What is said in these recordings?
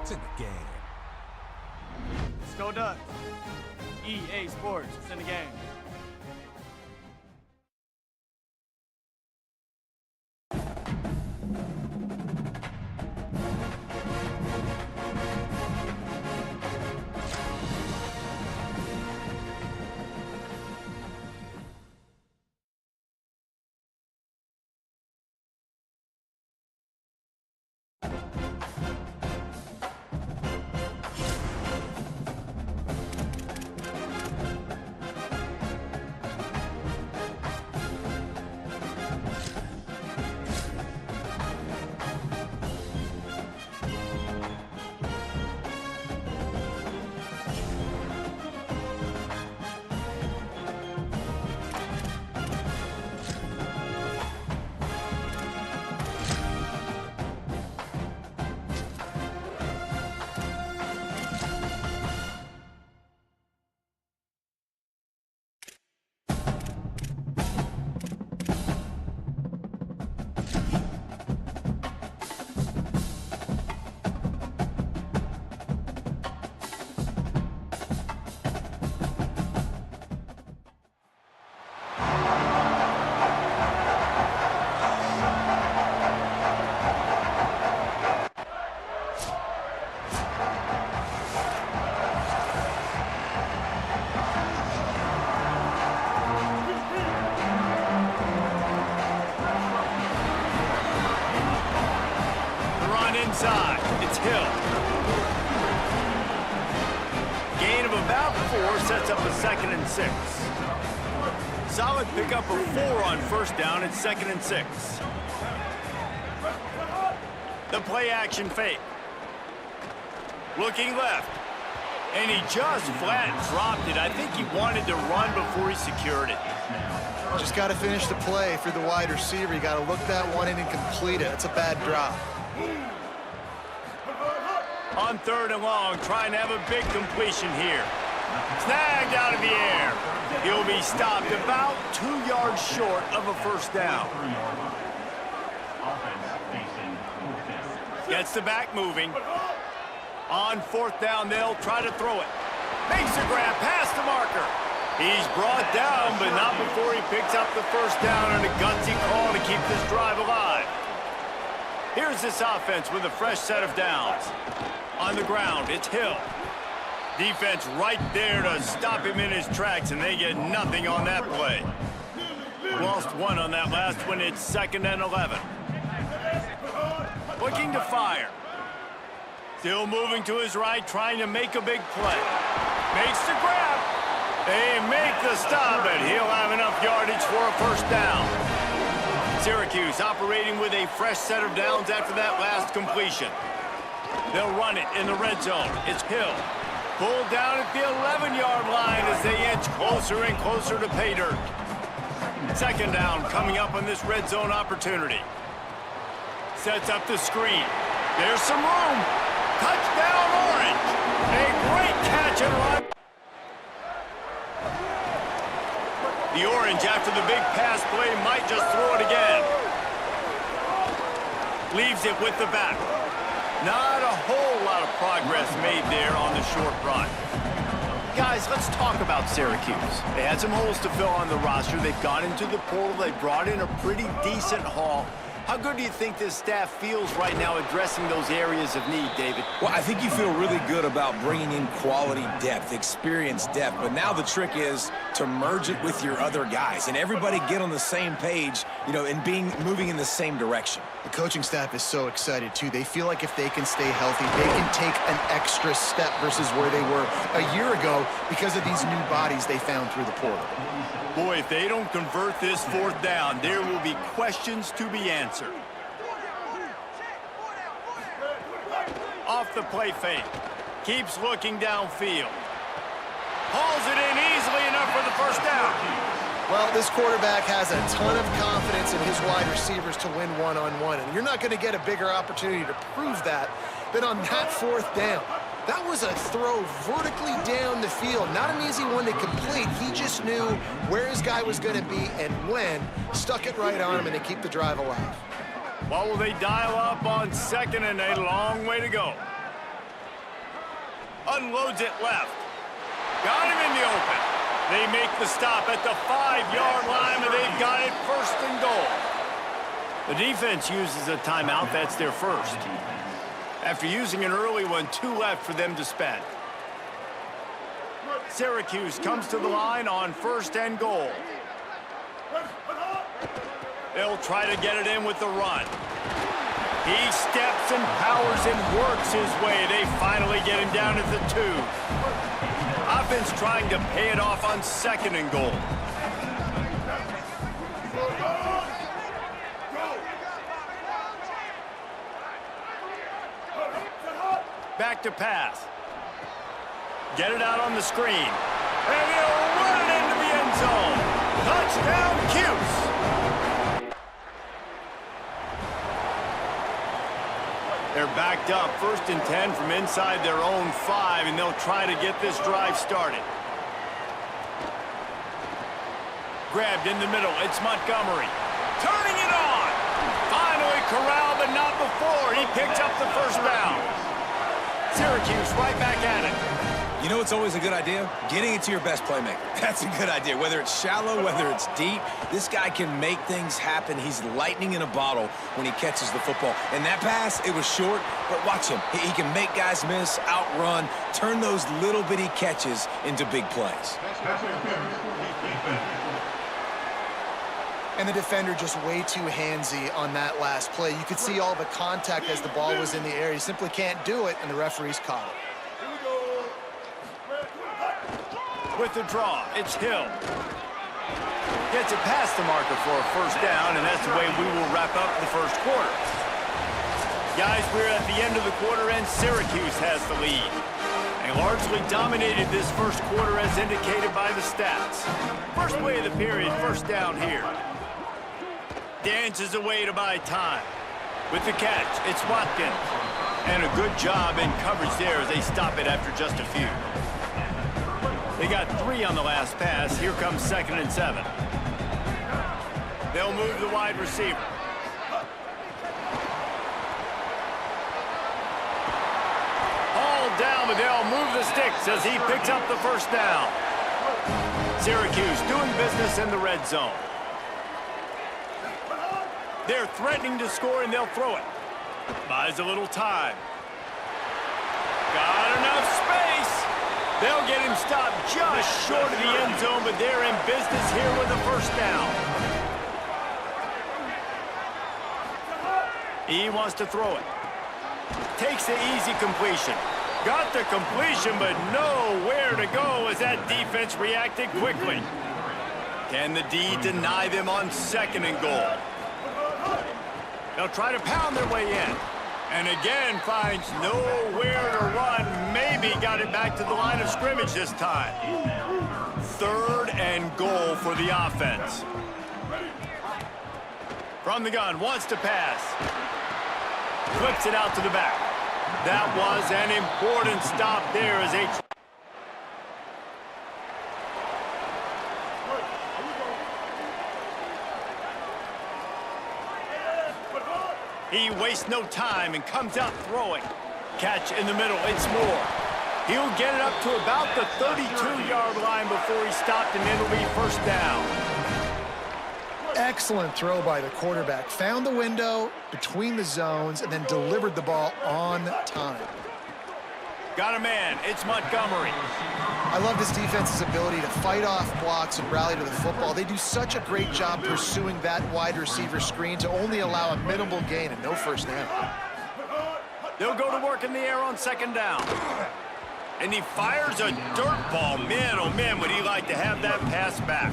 It's in the game. Let's go Ducks. EA Sports, it's in the game. Inside, it's Hill. Gain of about 4 sets up a 2nd and 6. Solid pickup of 4 on first down at 2nd and 6. The play action fake. Looking left. And he just flat dropped it. I think he wanted to run before he secured it. Just got to finish the play for the wide receiver. You got to look that one in and complete it. That's a bad drop. On 3rd and long, trying to have a big completion here. Snagged out of the air. He'll be stopped about 2 yards short of a first down. Gets the back moving. On 4th down, they'll try to throw it. Makes a grab past the marker. He's brought down, but not before he picks up the first down on a gutsy call to keep this drive alive. Here's this offense with a fresh set of downs. On the ground, it's Hill. Defense right there to stop him in his tracks, and they get nothing on that play. Lost 1 on that last one. It's 2nd and 11. Looking to fire. Still moving to his right, trying to make a big play. Makes the grab. They make the stop, but he'll have enough yardage for a first down. Syracuse operating with a fresh set of downs after that last completion. They'll run it in the red zone. It's Hill. Pulled down at the 11-yard line as they inch closer and closer to pay dirt. 2nd down coming up on this red zone opportunity. Sets up the screen. There's some room. Touchdown, Orange. A great catch and run. The Orange, after the big pass play, might just throw it again. Leaves it with the back. Not a whole lot of progress made there on the short run. Guys, let's talk about Syracuse. They had some holes to fill on the roster. They've gone into the portal. They brought in a pretty decent haul. How good do you think this staff feels right now addressing those areas of need, David? Well, I think you feel really good about bringing in quality depth, experience depth, but now the trick is to merge it with your other guys and everybody get on the same page, you know, and moving in the same direction. The coaching staff is so excited, too. They feel like if they can stay healthy, they can take an extra step versus where they were a year ago because of these new bodies they found through the portal. Boy, if they don't convert this 4th down, there will be questions to be answered. Off the play fake. Keeps looking downfield. Hauls it in easily enough for the first down. Well, this quarterback has a ton of confidence in his wide receivers to win one-on-one, and you're not going to get a bigger opportunity to prove that than on that 4th down. That was a throw vertically down the field. Not an easy one to complete. He just knew where his guy was going to be and when. Stuck it right on him, and they keep the drive alive. What will they dial up on 2nd and a long way to go? unloads it left. Got him in the open. They make the stop at the 5-yard line, and they've got it 1st and goal. The defense uses a timeout. That's their first. After using an early one, 2 left for them to spend. Syracuse comes to the line on 1st and goal. They'll try to get it in with the run. He steps and powers and works his way. They finally get him down at the 2. Offense trying to pay it off on 2nd and goal. Back to pass. Get it out on the screen. And he'll run it into the end zone. Touchdown, Cuse. They're backed up, 1st and 10 from inside their own 5, and they'll try to get this drive started. Grabbed in the middle, it's Montgomery. Turning it on! Finally corralled, but not before. He picks up the 1st down. Syracuse right back at it. You know what's always a good idea? Getting it to your best playmaker. That's a good idea. Whether it's shallow, whether it's deep, this guy can make things happen. He's lightning in a bottle when he catches the football. And that pass, it was short, but watch him. He can make guys miss, outrun, turn those little bitty catches into big plays. And the defender just way too handsy on that last play. You could see all the contact as the ball was in the air. He simply can't do it, and the referee's caught it. With the draw, it's Hill. Gets it past the marker for a 1st down, and that's the way we will wrap up the 1st quarter. Guys, we're at the end of the quarter, and Syracuse has the lead. They largely dominated this 1st quarter as indicated by the stats. First play of the period, 1st down here. Dances away to buy time. With the catch, it's Watkins. And a good job in coverage there as they stop it after just a few. They got 3 on the last pass. Here comes 2nd and 7. They'll move the wide receiver. Hauled down, but they'll move the sticks as he picks up the 1st down. Syracuse doing business in the red zone. They're threatening to score, and they'll throw it. Buys a little time. Got enough space. They'll get him stopped just short of the end zone, but they're in business here with a 1st down. He wants to throw it. Takes the easy completion. Got the completion, but nowhere to go as that defense reacted quickly. Can the D deny them on 2nd and goal? They'll try to pound their way in. And again, finds nowhere to run. Maybe got it back to the line of scrimmage this time. 3rd and goal for the offense. From the gun, wants to pass. Flips it out to the back. That was an important stop there as he wastes no time and comes out throwing. Catch in the middle, it's Moore. He'll get it up to about the 32-yard line before he's stopped, and it'll be 1st down. Excellent throw by the quarterback. Found the window between the zones and then delivered the ball on time. Got a man, it's Montgomery. I love this defense's ability to fight off blocks and rally to the football. They do such a great job pursuing that wide receiver screen to only allow a minimal gain and no 1st down. They'll go to work in the air on 2nd down. And he fires a dirt ball. Man, oh man, would he like to have that pass back.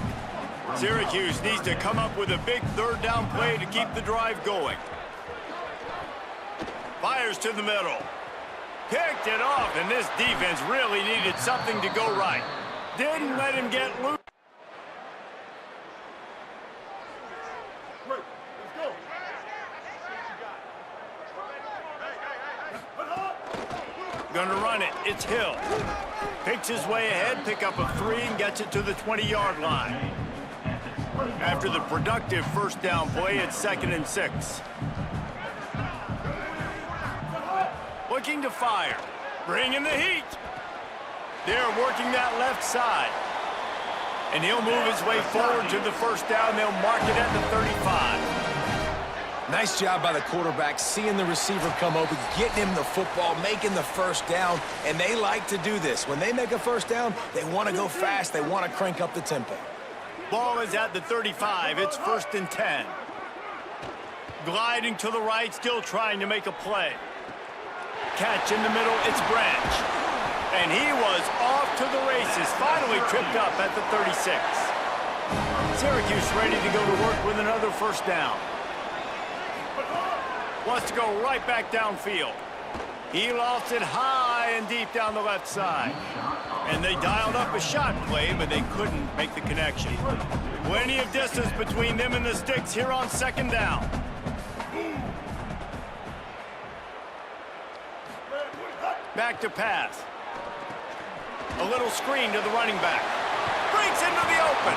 Syracuse needs to come up with a big 3rd down play to keep the drive going. Fires to the middle. Picked it off, and this defense really needed something to go right. Didn't let him get loose. Gonna run it. It's Hill. Picks his way ahead, pick up a 3, and gets it to the 20-yard line. After the productive 1st down play, it's 2nd and 6. Looking to fire. Bringing the heat. They're working that left side. And he'll move his way forward to the first down. They'll mark it at the 35. Nice job by the quarterback, seeing the receiver come open, getting him the football, making the first down, and they like to do this. When they make a first down, they want to go fast. They want to crank up the tempo. Ball is at the 35. It's 1st and 10. Gliding to the right, still trying to make a play. Catch in the middle, it's Branch. And he was off to the races, finally tripped up at the 36. Syracuse ready to go to work with another first down. Wants to go right back downfield. He lofts it high and deep down the left side. And they dialed up a shot play, but they couldn't make the connection. Plenty of distance between them and the sticks here on 2nd down. Back to pass. A little screen to the running back. Breaks into the open.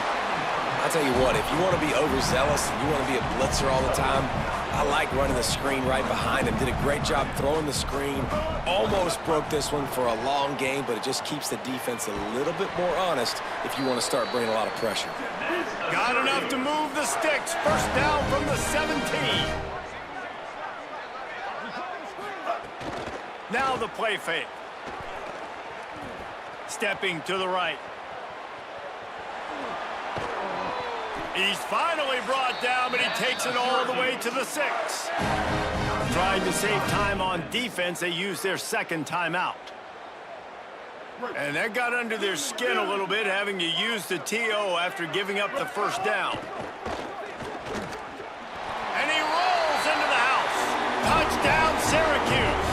I'll tell you what, if you want to be overzealous and you want to be a blitzer all the time, I like running the screen right behind him. Did a great job throwing the screen. Almost broke this one for a long game, but it just keeps the defense a little bit more honest if you want to start bringing a lot of pressure. Got enough to move the sticks. First down from the 17. Now the play fake. Stepping to the right. He's finally brought down, but he takes it all the way to the 6. Trying to save time on defense, they used their 2nd timeout. And that got under their skin a little bit, having to use the TO after giving up the first down. And he rolls into the house. Touchdown, Syracuse.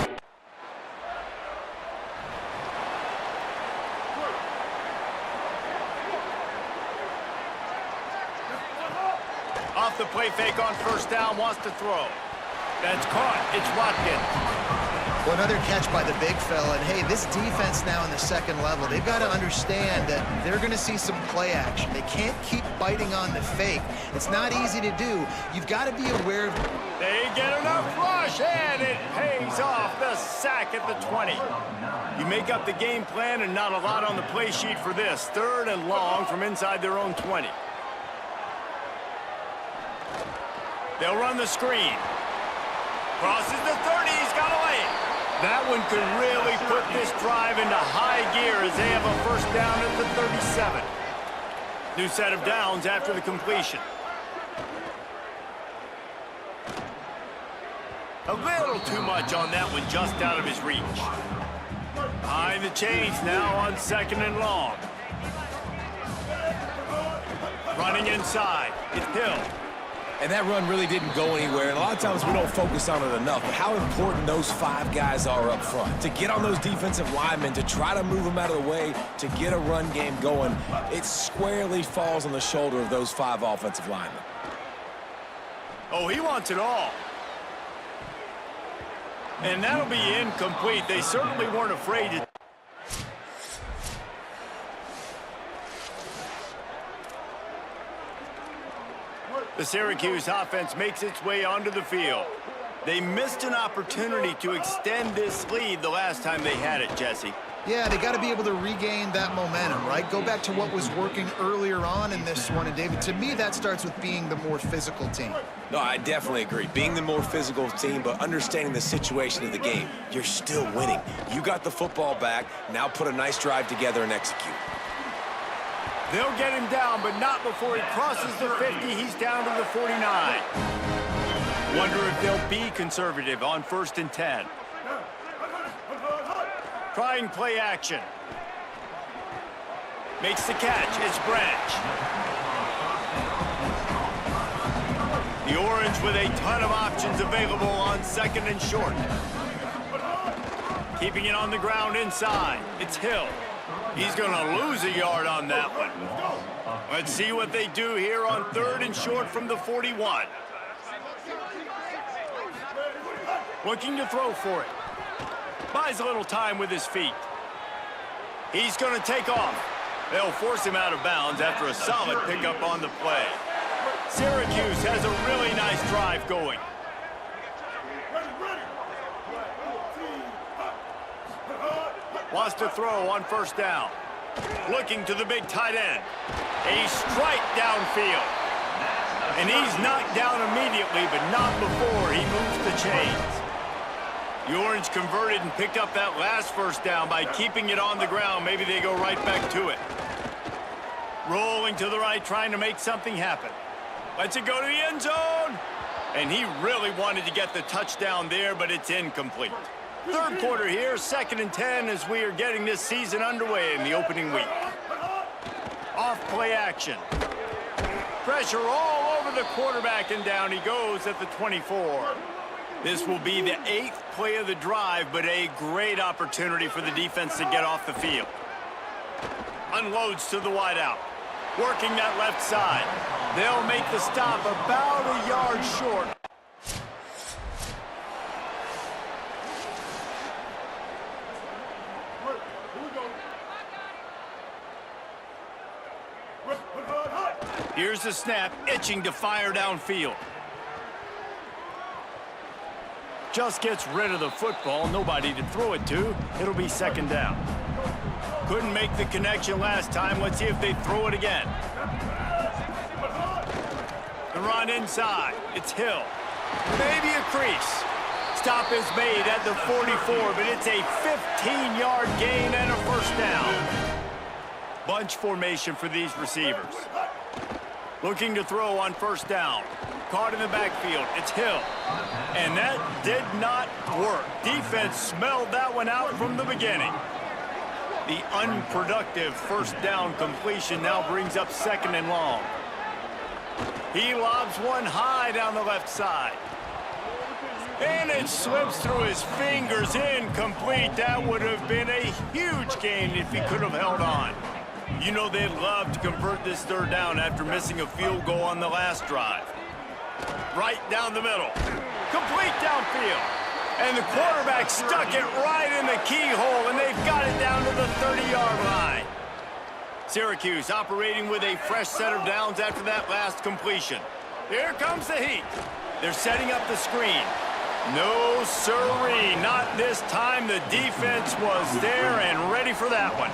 Off the play fake on first down, wants to throw. That's caught. It's Watkins. Well, another catch by the big fella. And, hey, this defense now in the 2nd level, they've got to understand that they're going to see some play action. They can't keep biting on the fake. It's not easy to do. You've got to be aware of... They get enough rush, and it pays off. The sack at the 20. You make up the game plan and not a lot on the play sheet for this. 3rd and long from inside their own 20. They'll run the screen. Crosses the 30, he's got a lane. That one could really put this drive into high gear as they have a first down at the 37. New set of downs after the completion. A little too much on that one, just out of his reach. Behind the chains now on 2nd and long. Running inside, it's Hill. And that run really didn't go anywhere, and a lot of times we don't focus on it enough, but how important those 5 guys are up front. To get on those defensive linemen, to try to move them out of the way, to get a run game going, it squarely falls on the shoulder of those 5 offensive linemen. Oh, he wants it all. And that'll be incomplete. They certainly weren't afraid to... The Syracuse offense makes its way onto the field. They missed an opportunity to extend this lead the last time they had it, Jesse. Yeah, they got to be able to regain that momentum, right? Go back to what was working earlier on in this one. And, David, to me, that starts with being the more physical team. No, I definitely agree. Being the more physical team, but understanding the situation of the game. You're still winning. You got the football back. Now put a nice drive together and execute. They'll get him down, but not before he crosses the 50. He's down to the 49. Wonder if they'll be conservative on 1st and 10. Trying play action. Makes the catch. It's Branch. The Orange with a ton of options available on 2nd and short. Keeping it on the ground inside. It's Hill. He's going to lose a yard on that one. Let's see what they do here on 3rd and short from the 41. Looking to throw for it. Buys a little time with his feet. He's going to take off. They'll force him out of bounds after a solid pickup on the play. Syracuse has a really nice drive going. Wants to throw on first down. Looking to the big tight end. A strike downfield. And he's knocked down immediately, but not before he moves the chains. The Orange converted and picked up that last first down by keeping it on the ground. Maybe they go right back to it. Rolling to the right, trying to make something happen. Lets it go to the end zone. And he really wanted to get the touchdown there, but it's incomplete. Third quarter here, 2nd and 10 as we are getting this season underway in the opening week. Off play action. Pressure all over the quarterback, and down he goes at the 24. This will be the 8th play of the drive, but a great opportunity for the defense to get off the field. Unloads to the wideout. Working that left side. They'll make the stop about a yard short. Here's the snap, itching to fire downfield. Just gets rid of the football, nobody to throw it to. It'll be 2nd down. Couldn't make the connection last time. Let's see if they throw it again. The run inside. It's Hill. Maybe a crease. Stop is made at the 44, but it's a 15-yard gain and a first down. Bunch formation for these receivers. Looking to throw on first down. Caught in the backfield. It's Hill. And that did not work. Defense smelled that one out from the beginning. The unproductive first down completion now brings up 2nd and long. He lobs one high down the left side. And it slips through his fingers, incomplete. That would have been a huge gain if he could have held on. You know they'd love to convert this 3rd down after missing a field goal on the last drive. Right down the middle. Complete downfield. And the quarterback stuck it right in the keyhole, and they've got it down to the 30-yard line. Syracuse operating with a fresh set of downs after that last completion. Here comes the heat. They're setting up the screen. No siree, not this time. The defense was there and ready for that one.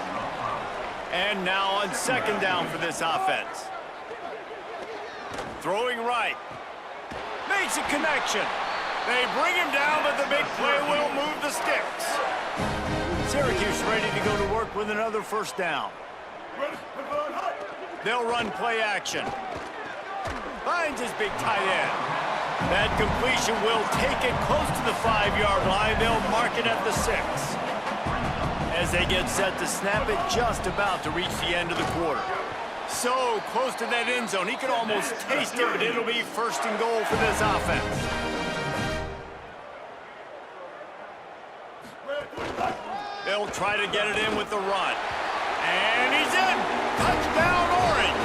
And now on 2nd down for this offense. Throwing right. Makes a connection. They bring him down, but the big play will move the sticks. Syracuse ready to go to work with another first down. They'll run play action. Finds his big tight end. That completion will take it close to the 5-yard line. They'll mark it at the 6. As they get set to snap it, just about to reach the end of the quarter. So close to that end zone, he could almost taste it, but it'll be 1st and goal for this offense. They'll try to get it in with the run. And he's in! Touchdown, Orange!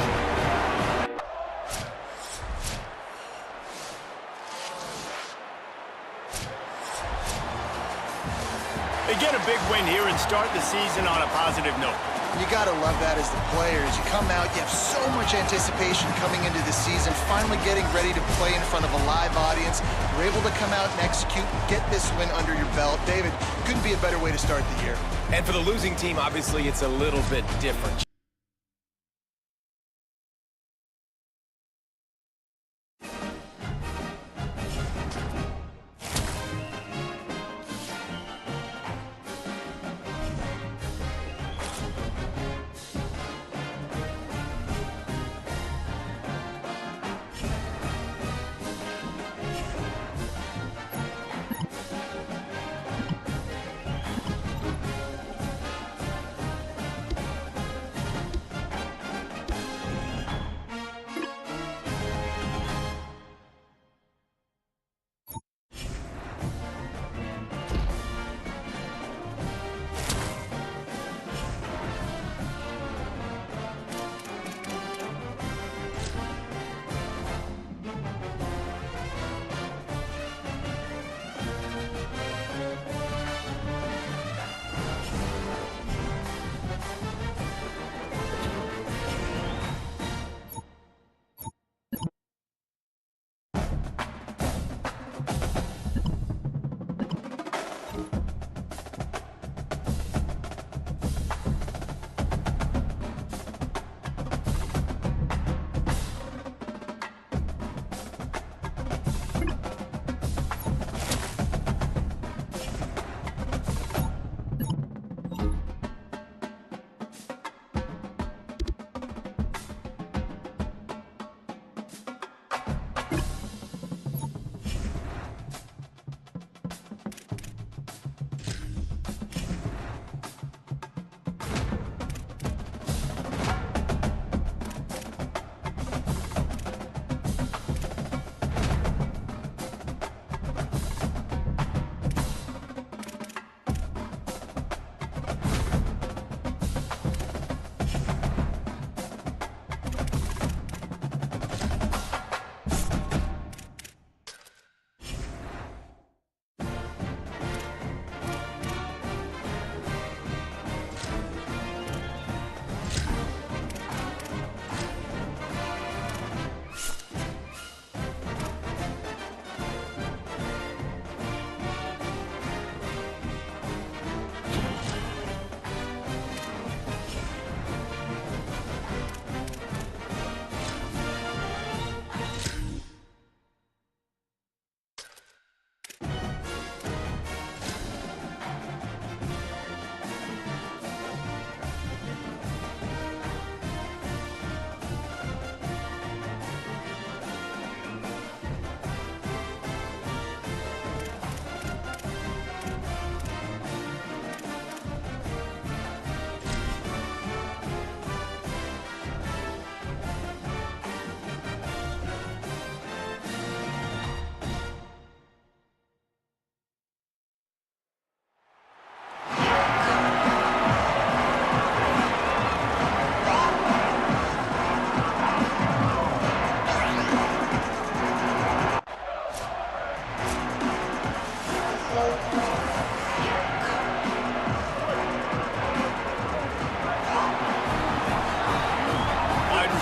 They get a big win here and start the season on a positive note. You got to love that as the players. You come out, you have so much anticipation coming into the season, finally getting ready to play in front of a live audience. You're able to come out and execute, get this win under your belt. David, couldn't be a better way to start the year. And for the losing team, obviously, it's a little bit different.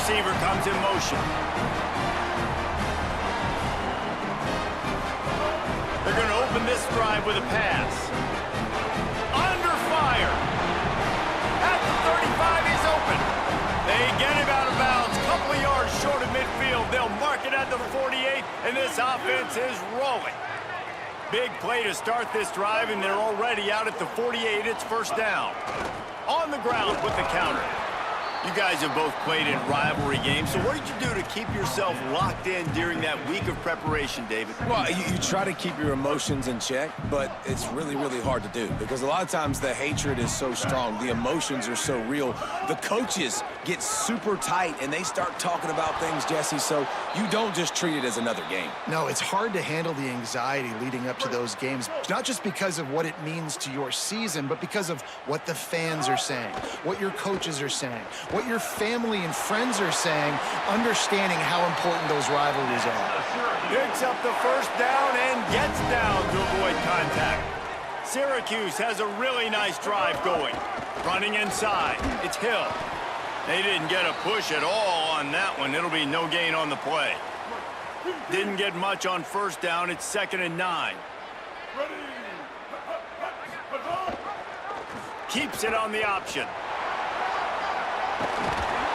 receiver comes in motion. They're going to open this drive with a pass. Under fire. At the 35, he's open. They get him out of bounds. Couple of yards short of midfield. They'll mark it at the 48, and this offense is rolling. Big play to start this drive, and they're already out at the 48. It's first down. On the ground with the counter. You guys have both played in rivalry games, so what did you do to keep yourself locked in during that week of preparation, David? Well, you try to keep your emotions in check, but it's really, really hard to do because a lot of times the hatred is so strong, the emotions are so real. The coaches get super tight, and they start talking about things, Jesse, so you don't just treat it as another game. No, it's hard to handle the anxiety leading up to those games, not just because of what it means to your season, but because of what the fans are saying, what your coaches are saying, what your family and friends are saying, understanding how important those rivalries are. Picks up the first down and gets down to avoid contact. Syracuse has a really nice drive going. Running inside, it's Hill. They didn't get a push at all on that one. It'll be no gain on the play. Didn't get much on first down. It's 2nd and 9. Keeps it on the option.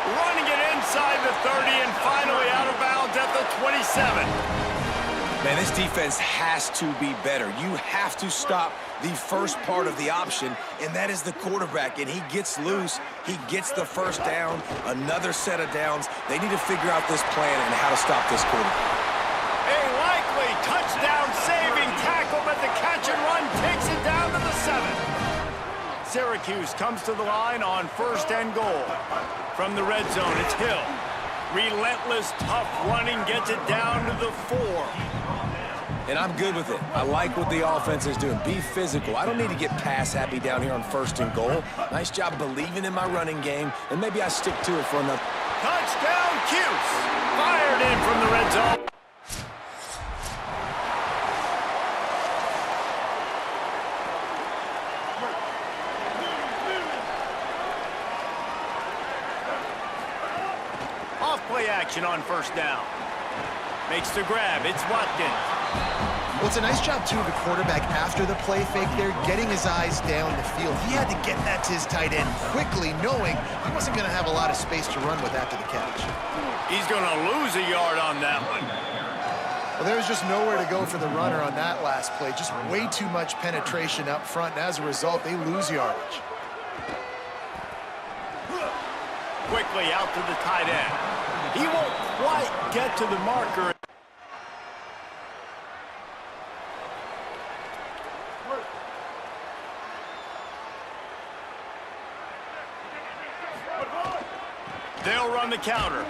Running it inside the 30 and finally out of bounds at the 27. Man, this defense has to be better. You have to stop the first part of the option, and that is the quarterback. And he gets loose. He gets the first down, another set of downs. They need to figure out this plan and how to stop this quarterback. A likely touchdown-saving tackle, but the catch and run takes it down to the 7. Syracuse comes to the line on 1st and goal. From the red zone, it's Hill. Relentless, tough running gets it down to the 4. And I'm good with it. I like what the offense is doing. Be physical. I don't need to get pass happy down here on 1st and goal. Nice job believing in my running game, and maybe I stick to it for enough. Touchdown, Cuse! Fired in from the red zone. Off-play action on 1st down. Makes the grab. It's Watkins. Well, it's a nice job, too, of the quarterback after the play fake there, getting his eyes down the field. He had to get that to his tight end quickly, knowing he wasn't going to have a lot of space to run with after the catch. He's going to lose a yard on that one. Well, there was just nowhere to go for the runner on that last play. Just way too much penetration up front, and as a result, they lose yardage. Quickly out to the tight end. He won't quite get to the marker. They'll run the counter.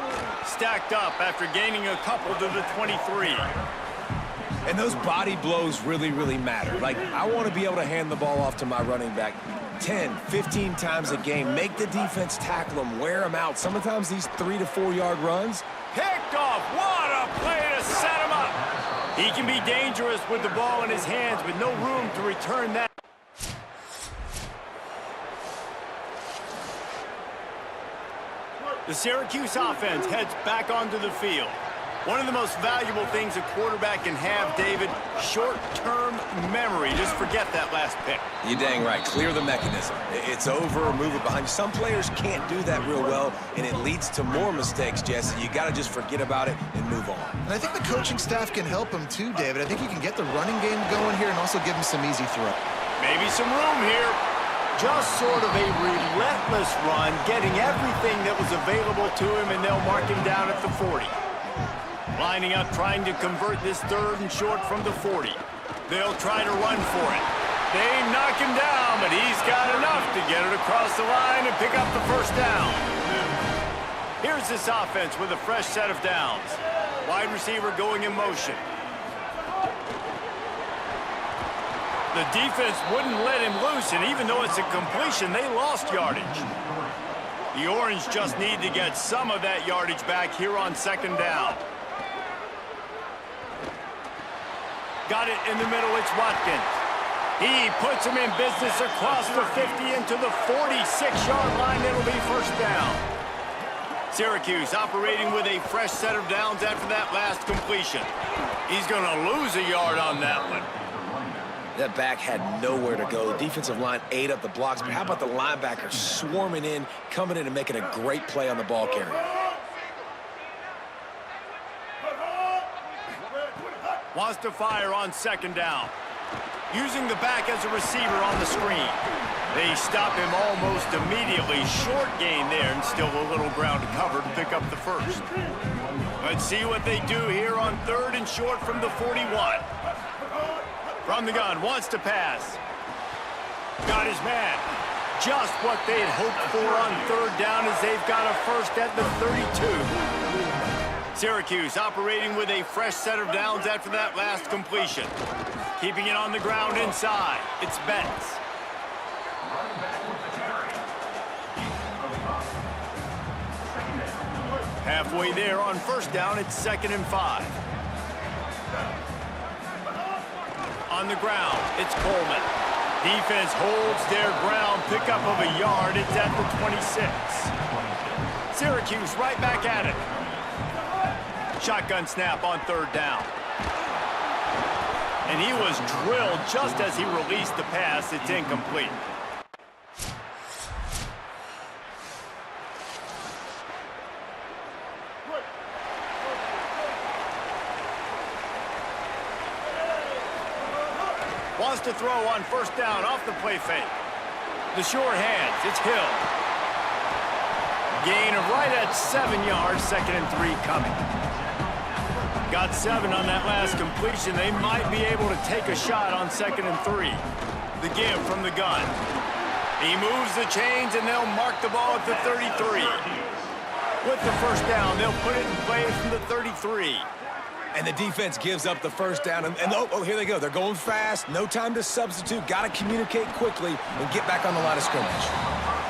Stacked up after gaining a couple to the 23. And those body blows really, really matter. Like, I want to be able to hand the ball off to my running back 10, 15 times a game. Make the defense tackle them, wear them out. Sometimes these 3 to 4 yard runs. Picked off. What a play to set him up. He can be dangerous with the ball in his hands, but no room to return that. The Syracuse offense heads back onto the field. One of the most valuable things a quarterback can have, David, short-term memory. Just forget that last pick. You're dang right. Clear the mechanism. It's over, move it behind you. Some players can't do that real well, and it leads to more mistakes, Jesse. You got to just forget about it and move on. And I think the coaching staff can help him too, David. I think you can get the running game going here and also give him some easy throw. Maybe some room here. Just sort of a relentless run, getting everything that was available to him, and they'll mark him down at the 40. Lining up, trying to convert this 3rd and short from the 40. They'll try to run for it. They knock him down, but he's got enough to get it across the line and pick up the first down. Here's this offense with a fresh set of downs. Wide receiver going in motion. The defense wouldn't let him loose, and even though it's a completion, they lost yardage. The Orange just need to get some of that yardage back here on 2nd down. Got it in the middle, it's Watkins. He puts him in business across the 50 into the 46-yard line. It'll be first down. Syracuse operating with a fresh set of downs after that last completion. He's going to lose a yard on that one. That back had nowhere to go. The defensive line ate up the blocks, but how about the linebacker swarming in, coming in and making a great play on the ball carrier? Wants to fire on second down. Using the back as a receiver on the screen. They stop him almost immediately. Short gain there and still a little ground to cover to pick up the first. Let's see what they do here on 3rd and short from the 41. From the gun, wants to pass. Got his man. Just what they'd hoped for on 3rd down as they've got a first at the 32. Syracuse operating with a fresh set of downs after that last completion. Keeping it on the ground inside. It's Betts. Halfway there on 1st down, it's 2nd and 5. On the ground, it's Coleman. Defense holds their ground, pickup of a yard. It's at the 26. Syracuse right back at it. Shotgun snap on 3rd down. And he was drilled just as he released the pass. It's incomplete. Wants to throw on 1st down off the play fake. The short hands, it's Hill. Gain of right at 7 yards, 2nd and 3 coming. Got 7 on that last completion. They might be able to take a shot on 2nd and 3. The give from the gun. He moves the chains and they'll mark the ball at the 33. With the 1st down, they'll put it in play from the 33. And the defense gives up the 1st down. And oh, here they go. They're going fast. No time to substitute. Got to communicate quickly and get back on the line of scrimmage.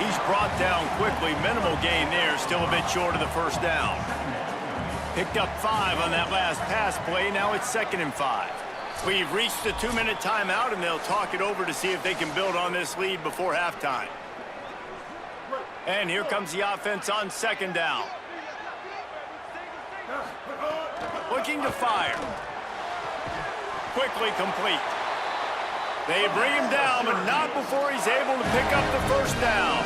He's brought down quickly. Minimal gain there. Still a bit short of the 1st down. Picked up 5 on that last pass play. Now it's 2nd and 5. We've reached the 2-minute timeout, and they'll talk it over to see if they can build on this lead before halftime. And here comes the offense on 2nd down. Looking to fire. Quickly complete. They bring him down, but not before he's able to pick up the 1st down.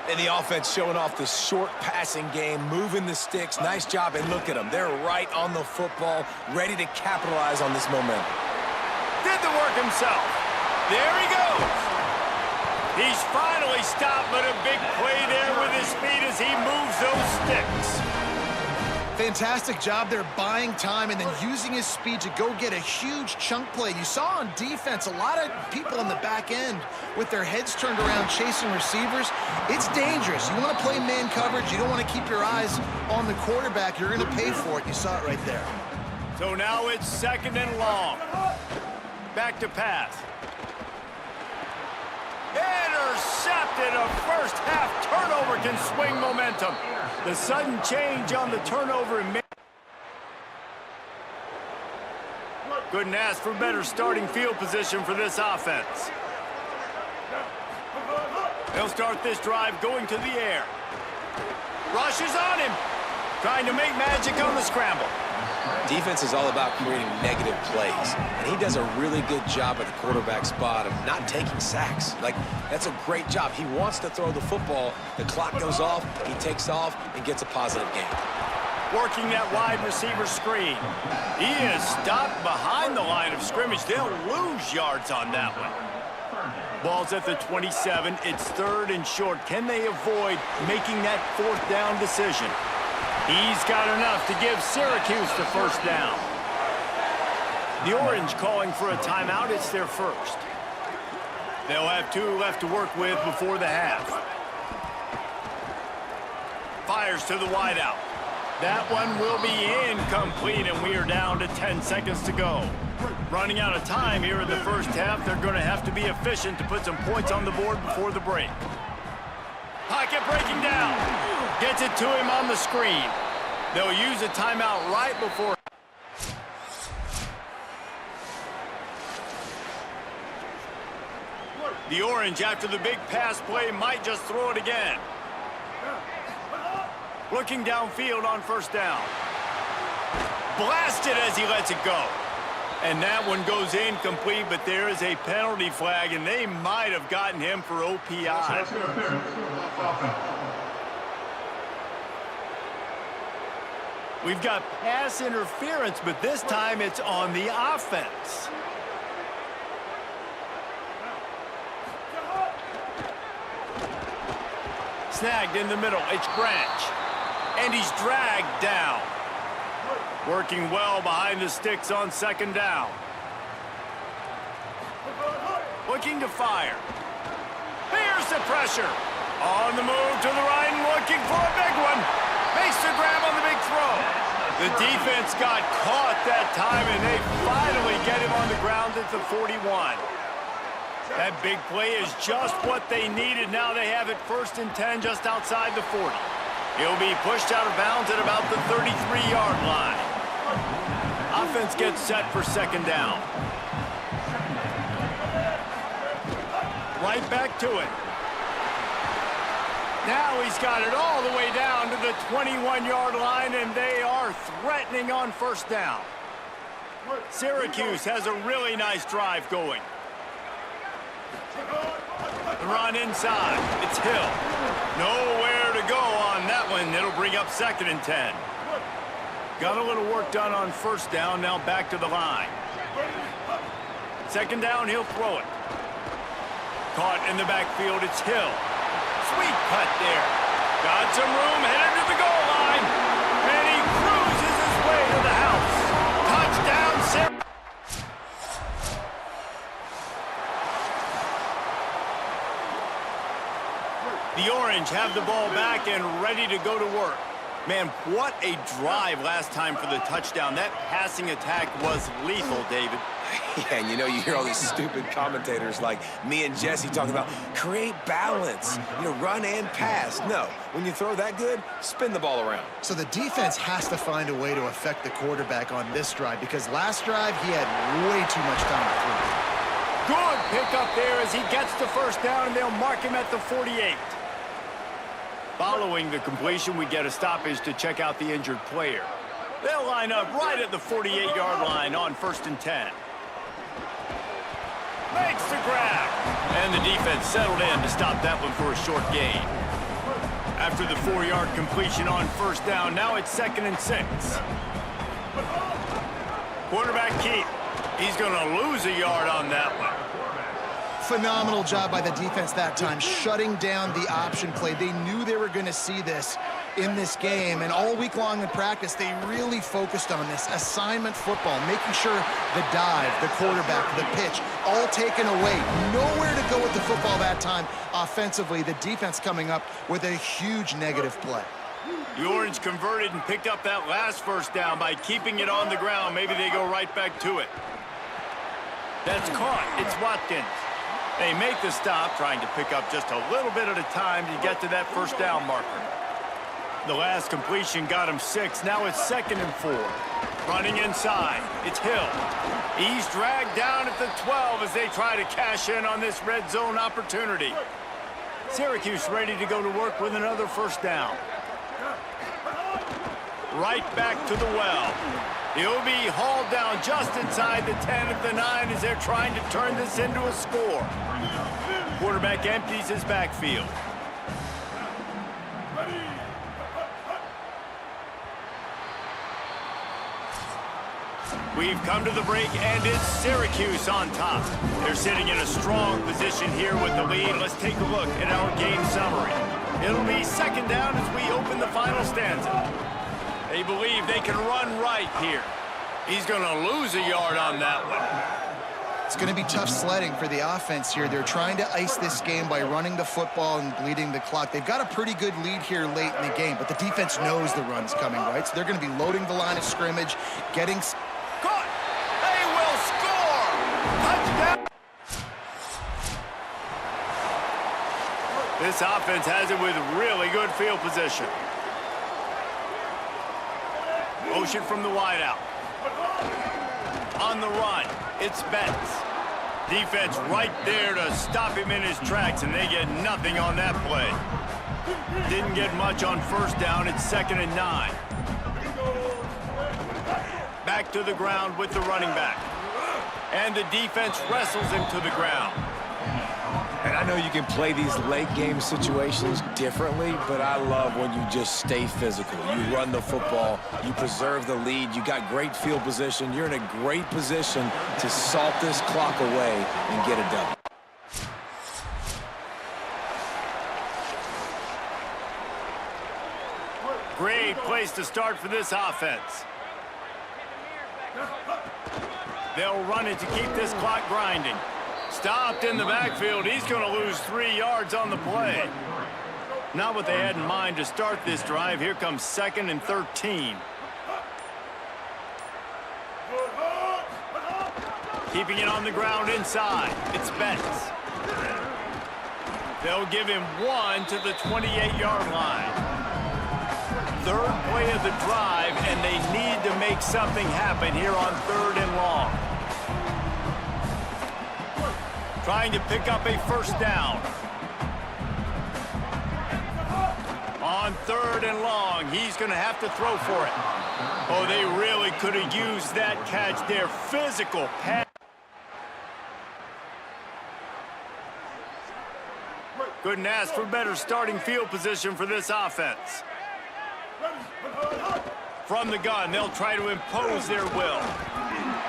And the offense showing off the short passing game, moving the sticks. Nice job, and look at them. They're right on the football, ready to capitalize on this momentum. Did the work himself. There he goes. He's finally stopped, but a big play there with his speed as he moves those sticks. Fantastic job there buying time and then using his speed to go get a huge chunk play. You saw on defense a lot of people on the back end with their heads turned around chasing receivers. It's dangerous. You want to play man coverage. You don't want to keep your eyes on the quarterback. You're going to pay for it. You saw it right there. So now it's 2nd and long. Back to pass. Intercepted. A first-half turnover can swing momentum. The sudden change on the turnover. Couldn't ask for better starting field position for this offense. They'll start this drive going to the air. Rushes on him. Trying to make magic on the scramble. Defense is all about creating negative plays, and he does a really good job at the quarterback spot of not taking sacks. Like, that's a great job. He wants to throw the football. The clock goes off, he takes off, and gets a positive gain. Working that wide receiver screen. He is stopped behind the line of scrimmage. They'll lose yards on that one. Ball's at the 27. It's 3rd and short. Can they avoid making that 4th down decision? He's got enough to give Syracuse the 1st down. The Orange calling for a timeout. It's their first. They'll have 2 left to work with before the half. Fires to the wideout. That one will be incomplete, and we are down to 10 seconds to go. Running out of time here in the 1st half. They're going to have to be efficient to put some points on the board before the break. Pocket breaking down. Gets it to him on the screen. They'll use a timeout right before. The Orange, after the big pass play, might just throw it again. Looking downfield on first down. Blasted as he lets it go. And that one goes incomplete, but there is a penalty flag, and they might have gotten him for OPI. We've got pass interference, but this time it's on the offense. Snagged in the middle. It's Branch. And he's dragged down. Working well behind the sticks on second down. Looking to fire. Here's the pressure. On the move to the right and looking for a big one. Makes the grab on the big throw. The defense got caught that time, and they finally get him on the ground at the 41. That big play is just what they needed. Now they have it 1st and 10 just outside the 40. He'll be pushed out of bounds at about the 33-yard line. Offense gets set for second down. Right back to it. Now he's got it all the way down to the 21-yard line, and they are threatening on first down. Syracuse has a really nice drive going. The run inside. It's Hill. Nowhere to go on that one. It'll bring up 2nd and 10. Got a little work done on first down. Now back to the line. Second down, he'll throw it. Caught in the backfield. It's Hill. Sweet cut there. Got some room, headed to the goal line. And he cruises his way to the house. Touchdown, Syracuse. The Orange have the ball back and ready to go to work. Man, what a drive last time for the touchdown. That passing attack was lethal, David. Yeah, and you hear all these stupid commentators like me and Jesse talking about create balance, run and pass. No, when you throw that good, spin the ball around. So the defense has to find a way to affect the quarterback on this drive, because last drive he had way too much time to throw. Good pickup there as he gets the first down, and they'll mark him at the 48. Following the completion, we get a stoppage to check out the injured player. They'll line up right at the 48-yard line on 1st and 10. Makes the grab. And the defense settled in to stop that one for a short gain. After the 4-yard completion on first down, now it's 2nd and 6. Quarterback keep. He's going to lose a yard on that one. Phenomenal job by the defense that time, shutting down the option play. They knew they were going to see this in this game, and all week long in practice, they really focused on this assignment football, making sure the dive, the quarterback, the pitch, all taken away. Nowhere to go with the football that time offensively. The defense coming up with a huge negative play. The Orange converted and picked up that last first down by keeping it on the ground. Maybe they go right back to it. That's caught. It's Watkins. They make the stop, trying to pick up just a little bit at a time to get to that first down marker. The last completion got him 6. Now it's 2nd and 4. Running inside. It's Hill. He's dragged down at the 12 as they try to cash in on this red zone opportunity. Syracuse ready to go to work with another first down. Right back to the well. He'll be hauled down just inside the 10 at the 9 as they're trying to turn this into a score. Quarterback empties his backfield. We've come to the break, and it's Syracuse on top. They're sitting in a strong position here with the lead. Let's take a look at our game summary. It'll be second down as we open the final stanza. They believe they can run right here. He's going to lose a yard on that one. It's going to be tough sledding for the offense here. They're trying to ice this game by running the football and bleeding the clock. They've got a pretty good lead here late in the game, but the defense knows the run's coming, right? So they're going to be loading the line of scrimmage, getting... Caught! They will score! Touchdown! This offense has it with really good field position. Motion from the wideout. On the run, it's Betts. Defense right there to stop him in his tracks, and they get nothing on that play. Didn't get much on first down. It's 2nd and 9. Back to the ground with the running back. And the defense wrestles him to the ground. And I know you can play these late game situations differently, but I love when you just stay physical. You run the football, you preserve the lead, you got great field position, you're in a great position to salt this clock away and get a W. Great place to start for this offense. They'll run it to keep this clock grinding. Stopped in the backfield. He's going to lose 3 yards on the play. Not what they had in mind to start this drive. Here comes 2nd and 13. Keeping it on the ground inside. It's Betts. They'll give him 1 to the 28-yard line. 3rd play of the drive, and they need to make something happen here on 3rd and long. Trying to pick up a first down. On 3rd and long, he's going to have to throw for it. Oh, they really could have used that catch there. Physical pass. Couldn't ask for better starting field position for this offense. From the gun, they'll try to impose their will.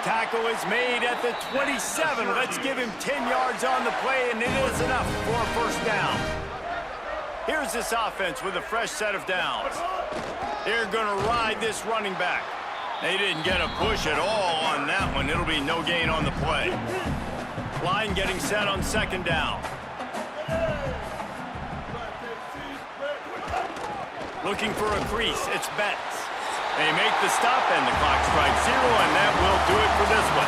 Tackle is made at the 27. Let's give him 10 yards on the play, and it is enough for a first down. Here's this offense with a fresh set of downs. They're going to ride this running back. They didn't get a push at all on that one. It'll be no gain on the play. Line getting set on 2nd down. Looking for a crease. It's Betts. They make the stop, and the clock strikes 0, and that will do it for this one.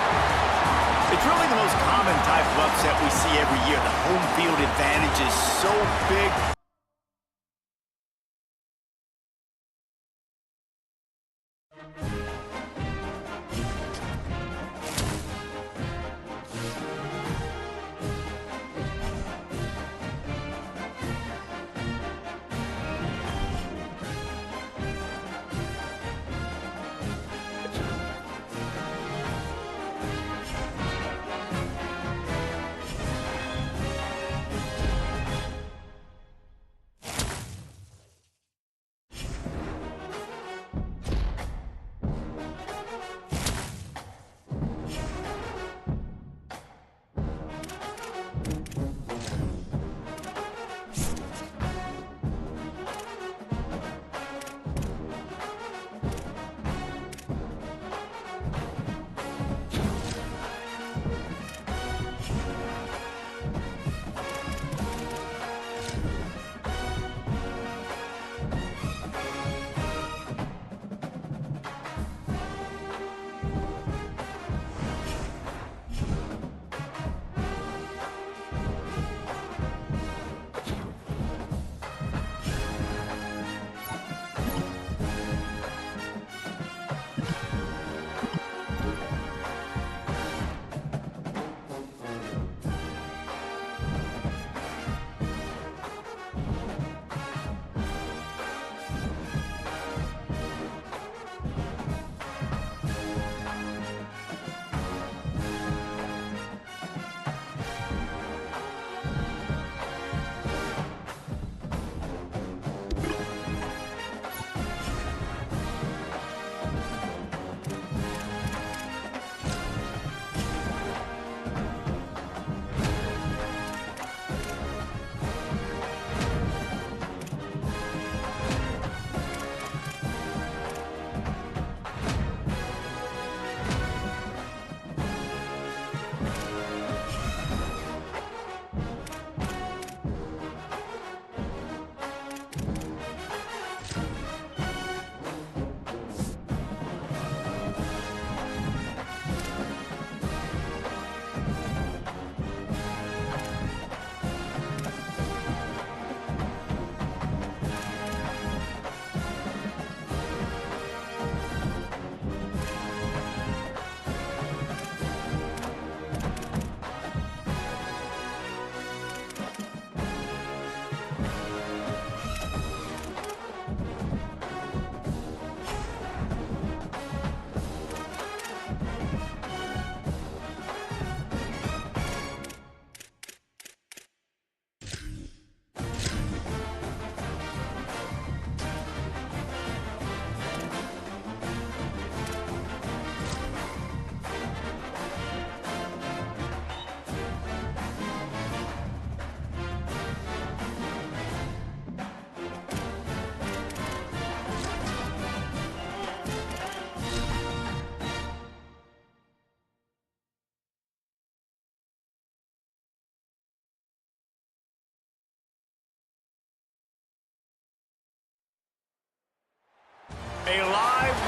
It's really the most common type of upset we see every year. The home field advantage is so big.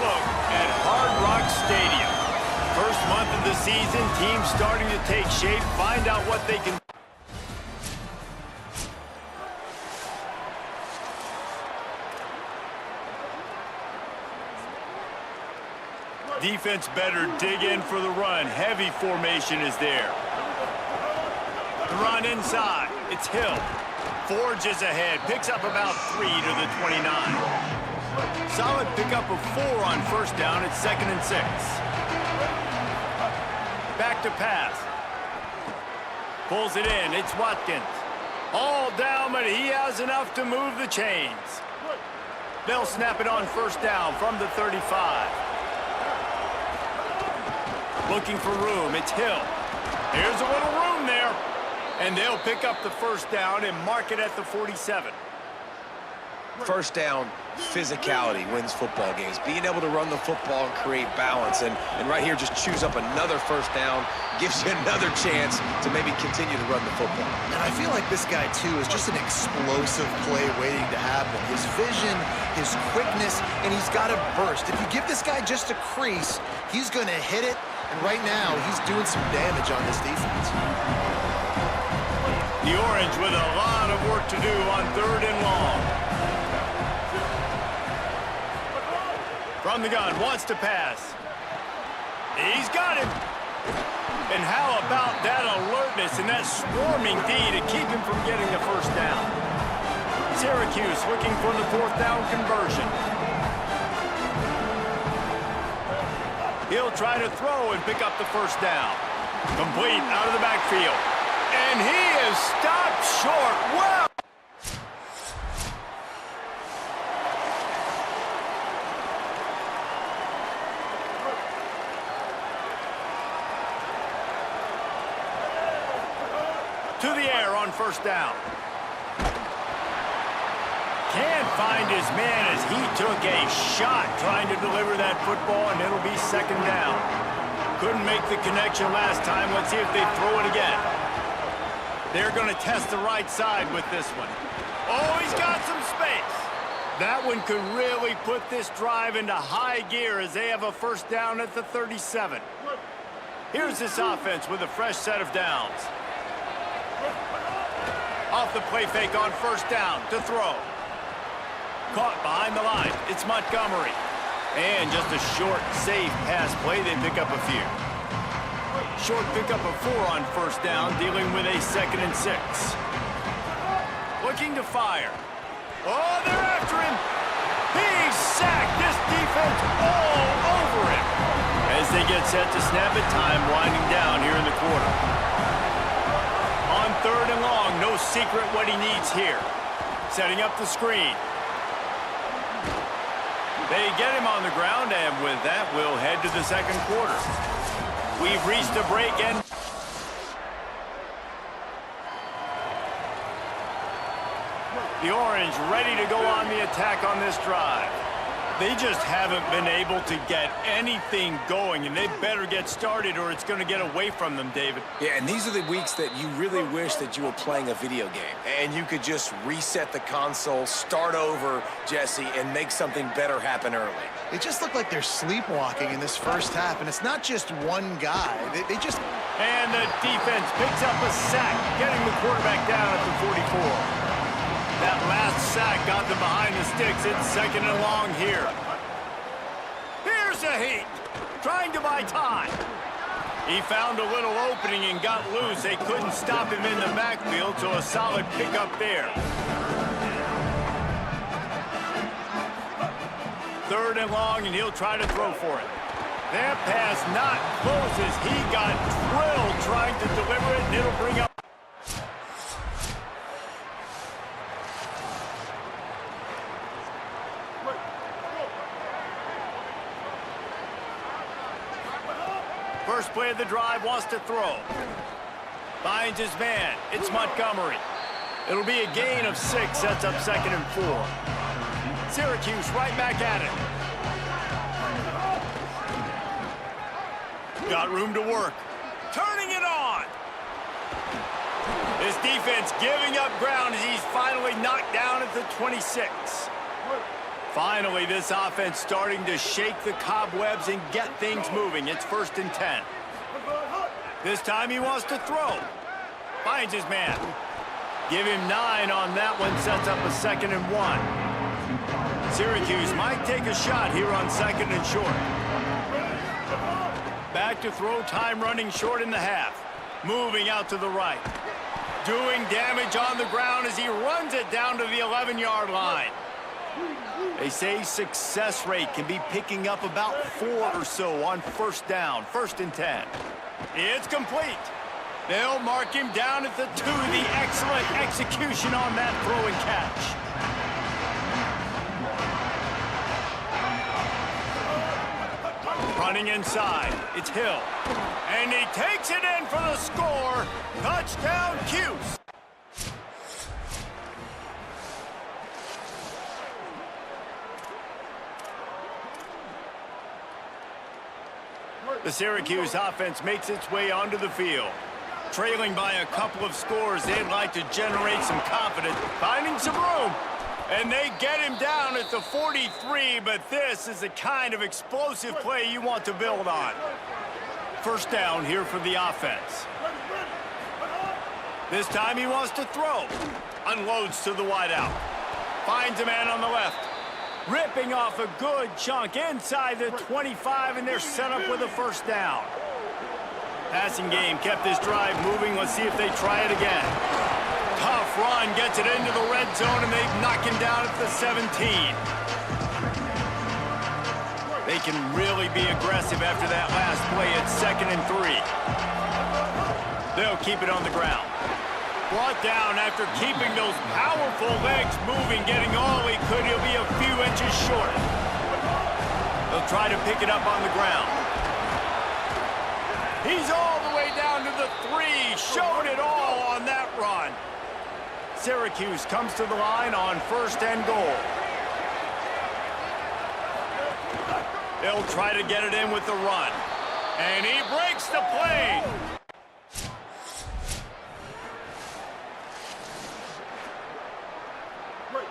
look at Hard Rock Stadium. First month of the season, teams starting to take shape, find out what they can. Defense better dig in for the run. Heavy formation is there. The run inside. It's Hill. Forges ahead. Picks up about 3 to the 29. Solid pickup of 4 on first down. It's 2nd and 6. Back to pass. Pulls it in. It's Watkins. All down, but he has enough to move the chains. They'll snap it on first down from the 35. Looking for room. It's Hill. Here's a little room there. And they'll pick up the first down and mark it at the 47. First down, physicality wins football games. Being able to run the football and create balance. And right here, just choose up another first down. Gives you another chance to maybe continue to run the football. And I feel like this guy, too, is just an explosive play waiting to happen. His vision, his quickness, and he's got a burst. If you give this guy just a crease, he's going to hit it. And right now, he's doing some damage on this defense. The Orange with a lot of work to do on 3rd and long. From the gun, wants to pass. He's got him. And how about that alertness and that swarming D to keep him from getting the first down? Syracuse looking for the 4th down conversion. He'll try to throw and pick up the first down. Complete out of the backfield. And he is stopped short. Wow! To the air on first down. Can't find his man as he took a shot trying to deliver that football, and it'll be 2nd down. Couldn't make the connection last time. Let's see if they throw it again. They're going to test the right side with this one. Oh, he's got some space. That one could really put this drive into high gear as they have a first down at the 37. Here's this offense with a fresh set of downs. Off the play fake on first down to throw. Caught behind the line. It's Montgomery. And just a short, safe pass play. They pick up a few. Short pickup of 4 on first down, dealing with a 2nd and 6. Looking to fire. Oh, they're after him. He's sacked. This defense all over him. As they get set to snap it, time winding down here in the quarter. On 3rd and long, no secret what he needs here. Setting up the screen. They get him on the ground, and with that, we'll head to the 2nd quarter. We've reached a break, and the Orange ready to go on the attack on this drive. They just haven't been able to get anything going, and they better get started or it's going to get away from them, David. Yeah, and these are the weeks that you really wish that you were playing a video game and you could just reset the console, start over, Jesse, and make something better happen early. It just looked like they're sleepwalking in this first half, and it's not just one guy. They just... And the defense picks up a sack, getting the quarterback down at the 44. That last sack got them behind the sticks. It's 2nd and long here. Here's a heat, trying to buy time. He found a little opening and got loose. They couldn't stop him in the backfield, so a solid pickup there. 3rd and long, and he'll try to throw for it. That pass not close as he got drilled trying to deliver it, and it'll bring up. First play of the drive, wants to throw. Finds his man. It's Montgomery. It'll be a gain of 6. Sets up 2nd and 4. Syracuse right back at it. Got room to work. Turning it on. This defense giving up ground as he's finally knocked down at the 26. Finally, this offense starting to shake the cobwebs and get things moving. It's 1st and 10. This time he wants to throw. Finds his man. Give him 9 on that one. Sets up a 2nd and 1. Syracuse might take a shot here on 2nd and short. Back to throw, time running short in the half. Moving out to the right. Doing damage on the ground as he runs it down to the 11-yard line. They say success rate can be picking up about 4 or so on 1st down, 1st and 10. It's complete. They'll mark him down at the 2. The excellent execution on that throw and catch. Running inside, it's Hill. And he takes it in for the score. Touchdown, Cuse. The Syracuse offense makes its way onto the field. Trailing by a couple of scores, they'd like to generate some confidence, finding some room. And they get him down at the 43, but this is the kind of explosive play you want to build on. 1st down here for the offense. This time he wants to throw. Unloads to the wideout. Finds a man on the left. Ripping off a good chunk inside the 25, and they're set up with a 1st down. Passing game kept this drive moving. Let's see if they try it again. Tough run, gets it into the red zone, and they knock him down at the 17. They can really be aggressive after that last play at 2nd and 3. They'll keep it on the ground. Brought down after keeping those powerful legs moving, getting all he could. He'll be a few inches short. They'll try to pick it up on the ground. He's all the way down to the 3. Showed it all on that run. Syracuse comes to the line on 1st and goal. They'll try to get it in with the run. And he breaks the play.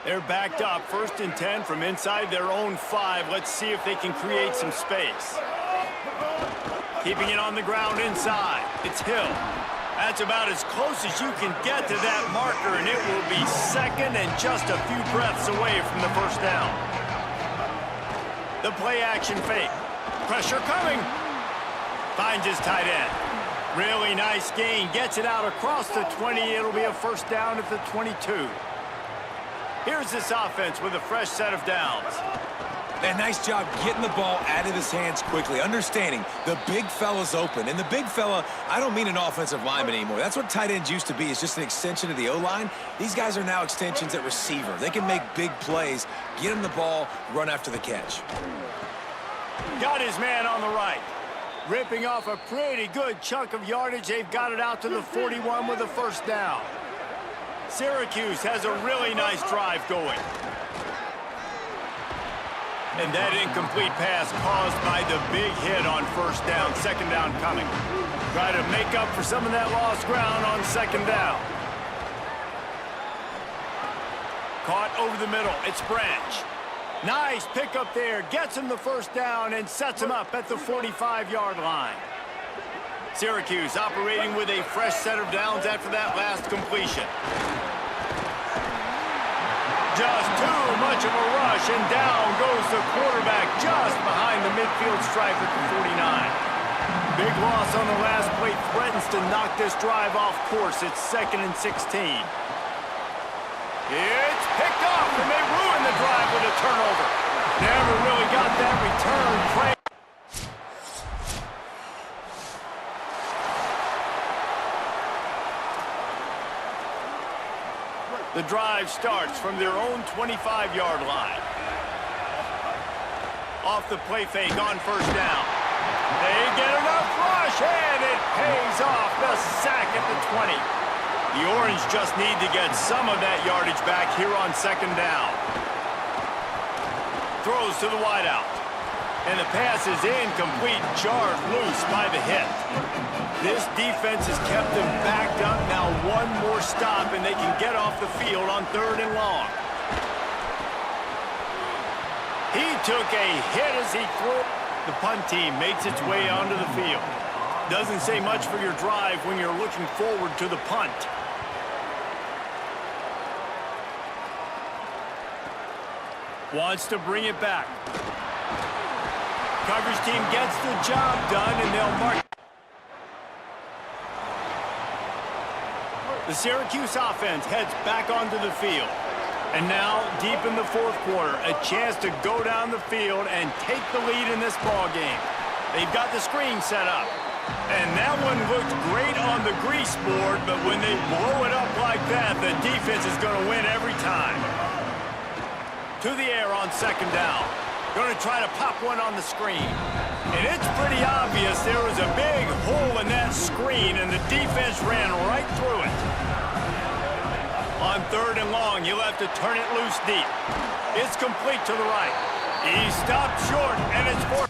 They're backed up, 1st and 10 from inside their own 5. Let's see if they can create some space. Keeping it on the ground inside. It's Hill. That's about as close as you can get to that marker, and it will be 2nd and just a few breaths away from the 1st down. The play action fake. Pressure coming. Finds his tight end. Really nice gain. Gets it out across the 20. It'll be a 1st down at the 22. Here's this offense with a fresh set of downs. And nice job getting the ball out of his hands quickly, understanding the big fella's open. And the big fella, I don't mean an offensive lineman anymore. That's what tight ends used to be, is just an extension of the O-line. These guys are now extensions at receiver. They can make big plays, get him the ball, run after the catch. Got his man on the right. Ripping off a pretty good chunk of yardage. They've got it out to the 41 with a 1st down. Syracuse has a really nice drive going. And that incomplete pass caused by the big hit on 1st down. 2nd down coming. Try to make up for some of that lost ground on 2nd down. Caught over the middle. It's Branch. Nice pickup there. Gets him the 1st down and sets him up at the 45-yard line. Syracuse operating with a fresh set of downs after that last completion. Just too much of a rush, and down goes the quarterback just behind the midfield stripe at the 49. Big loss on the last play threatens to knock this drive off course. It's 2nd and 16. It's picked off, and they ruin the drive with a turnover. Never really got that return play. The drive starts from their own 25-yard line. Off the play fake on 1st down. They get enough rush, and it pays off. The sack at the 20. The Orange just need to get some of that yardage back here on 2nd down. Throws to the wideout. And the pass is incomplete, jarred loose by the hit. This defense has kept them backed up. Now one more stop, and they can get off the field on 3rd and long. He took a hit as he threw. The punt team makes its way onto the field. Doesn't say much for your drive when you're looking forward to the punt. Wants to bring it back. Coverage team gets the job done, and they'll mark. The Syracuse offense heads back onto the field. And now, deep in the fourth quarter, a chance to go down the field and take the lead in this ball game. They've got the screen set up. And that one looked great on the grease board, but when they blow it up like that, the defense is going to win every time. To the air on second down. Going to try to pop one on the screen. And it's pretty obvious there was a big hole in that screen, and the defense ran right through it. On third and long, you'll have to turn it loose deep. It's complete to the right. He stopped short, and it's fourth.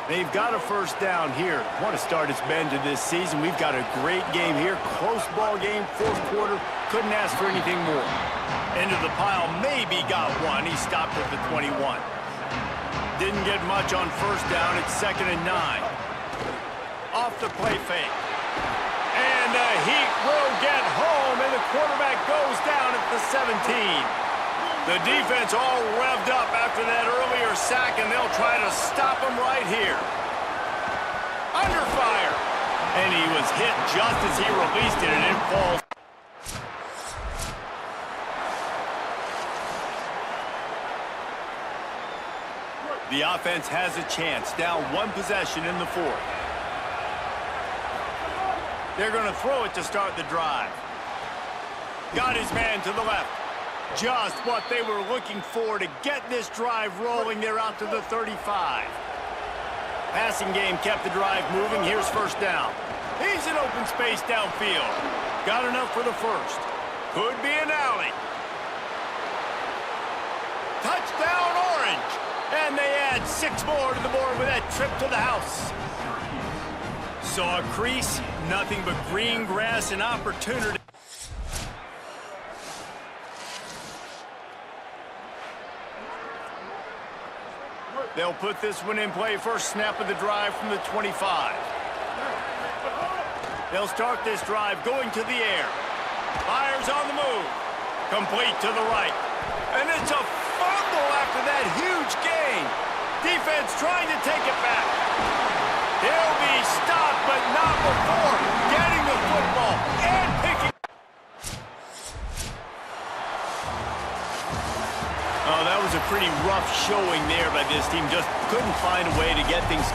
They've got a first down here. Want to start its bend to this season. We've got a great game here. Close ball game, fourth quarter. Couldn't ask for anything more. Into the pile, maybe got one. He stopped at the 21. Didn't get much on first down. It's 2nd and 9. Off the play fake. And the heat will get home, and the quarterback goes down at the 17. The defense all revved up after that earlier sack, and they'll try to stop him right here. Under fire. And he was hit just as he released it, and it falls. The offense has a chance, down one possession in the fourth. They're going to throw it to start the drive. Got his man to the left. Just what they were looking for to get this drive rolling. They're out to the 35. Passing game kept the drive moving. Here's first down. He's in open space downfield. Got enough for the first. Could be an alley. Touchdown, Orange. And they add 6 more to the board with that trip to the house. Saw a crease, nothing but green grass and opportunity. They'll put this one in play. First snap of the drive from the 25. They'll start this drive going to the air. Fires on the move. Complete to the right. And it's a fumble after that huge gain. Defense trying to take it back. He'll be stopped, but not before getting the football and picking. Oh, that was a pretty rough showing there by this team. Just couldn't find a way to get things.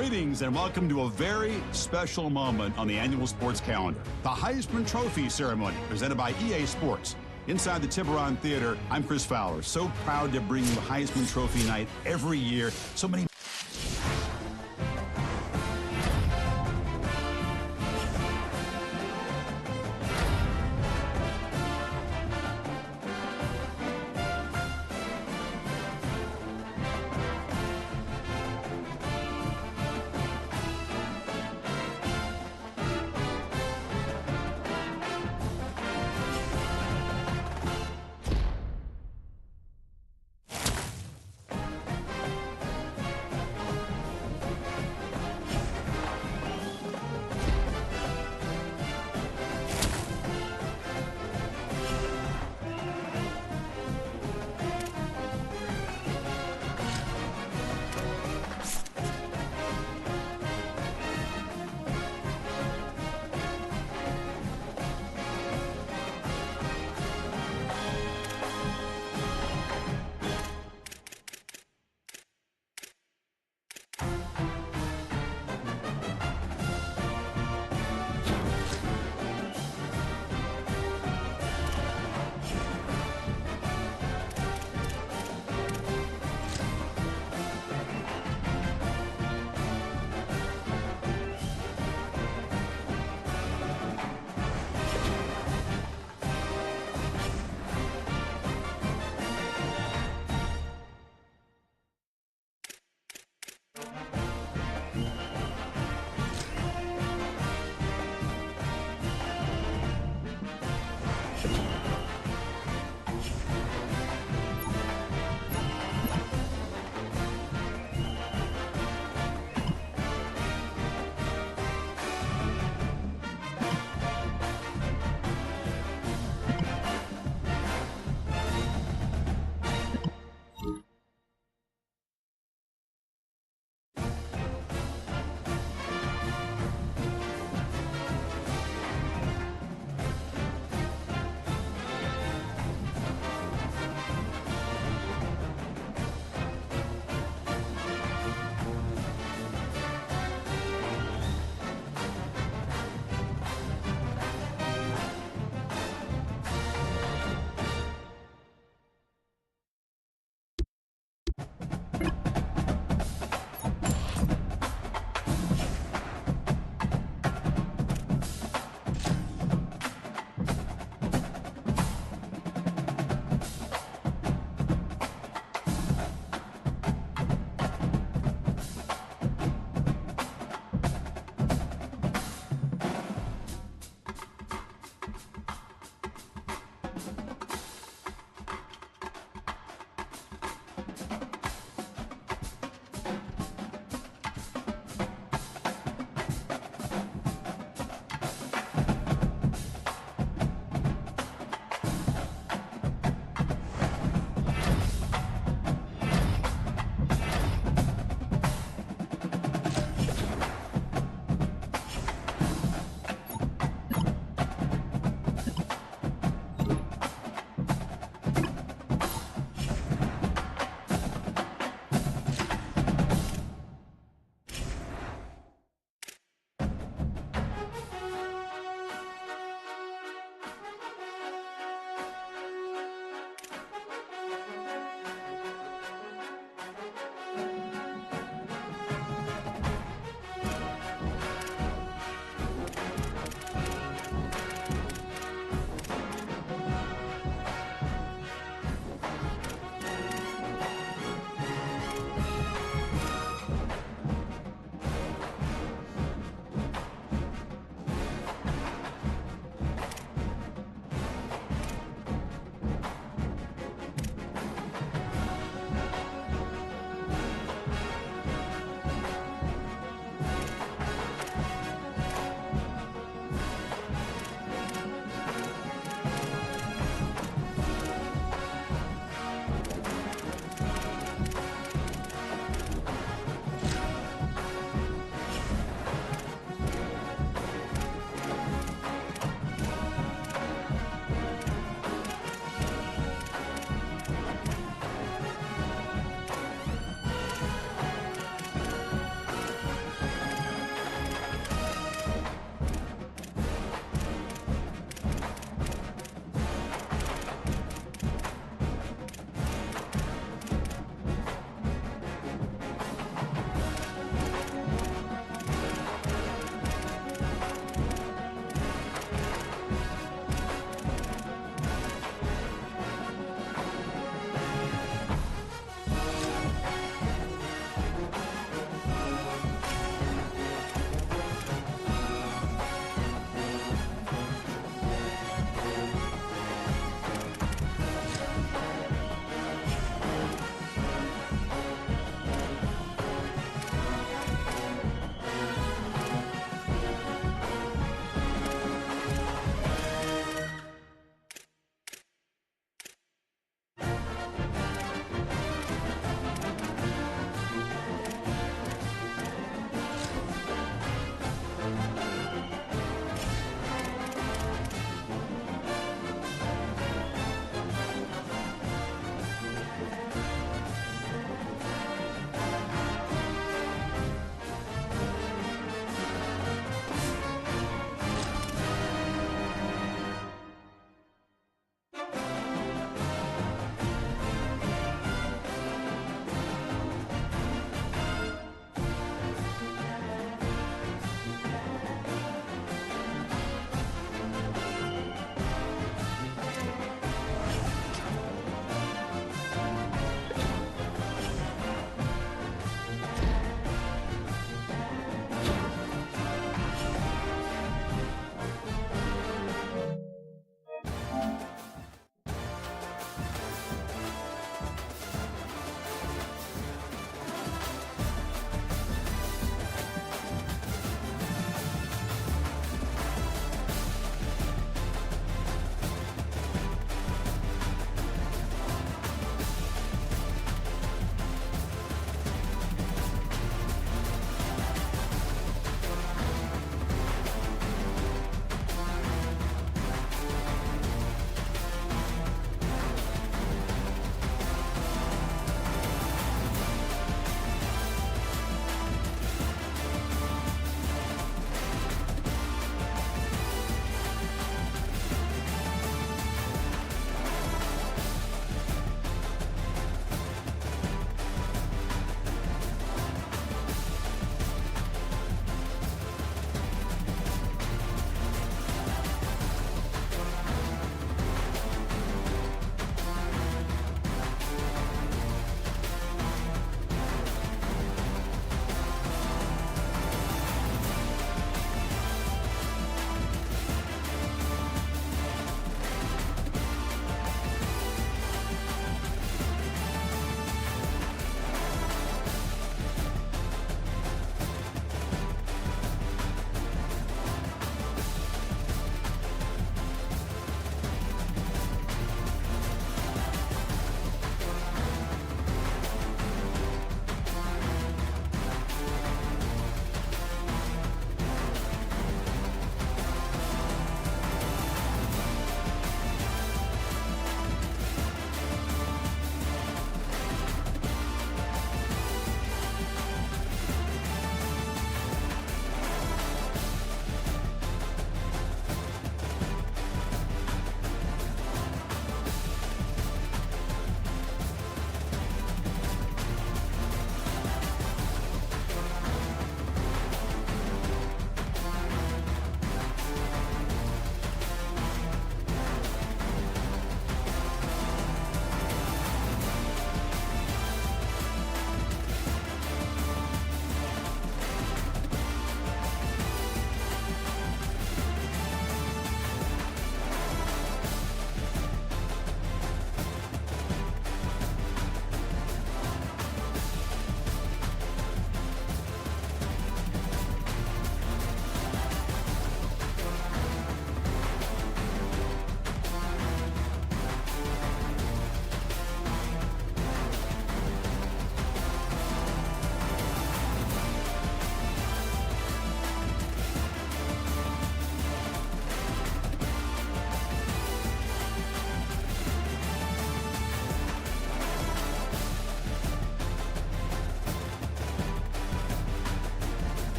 Greetings and welcome to a very special moment on the annual sports calendar. The Heisman Trophy ceremony presented by EA Sports. Inside the Tiburon Theater, I'm Chris Fowler. So proud to bring you Heisman Trophy night every year. So many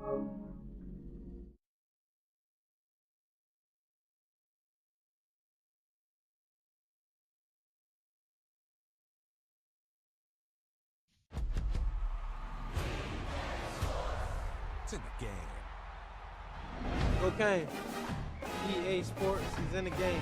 It's in the game. Okay. EA Sports is in the game.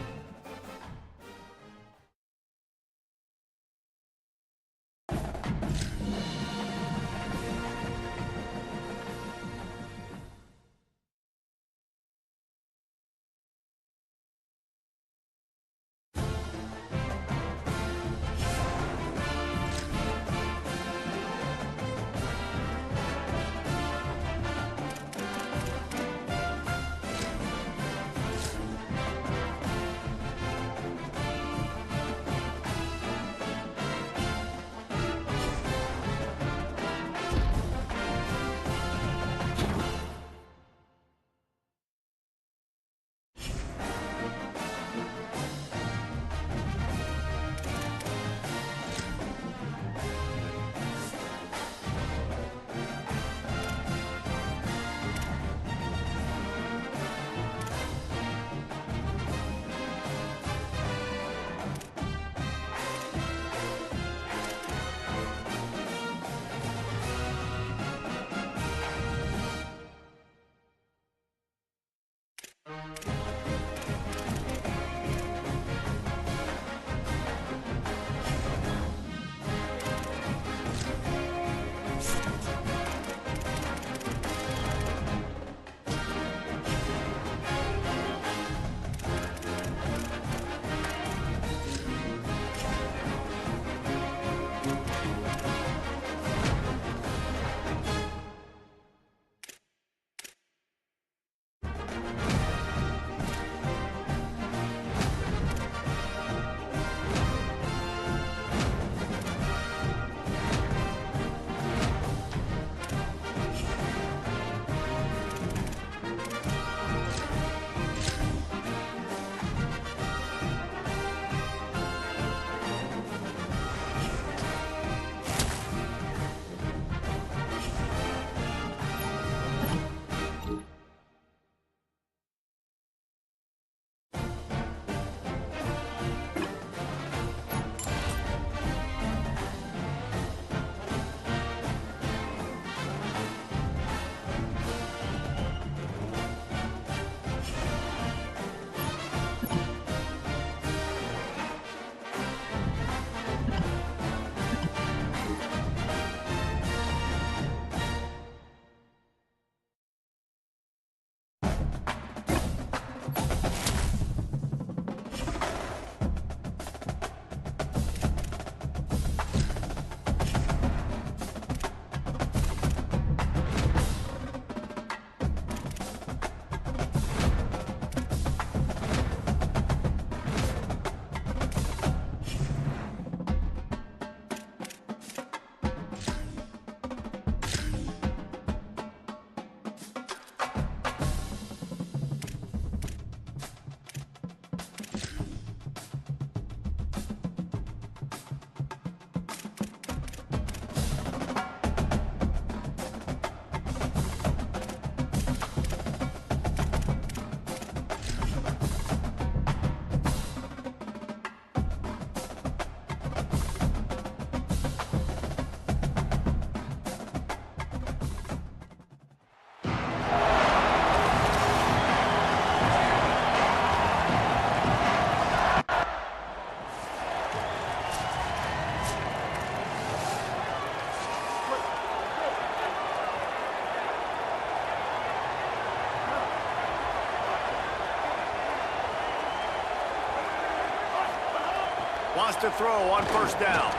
Wants to throw on first down.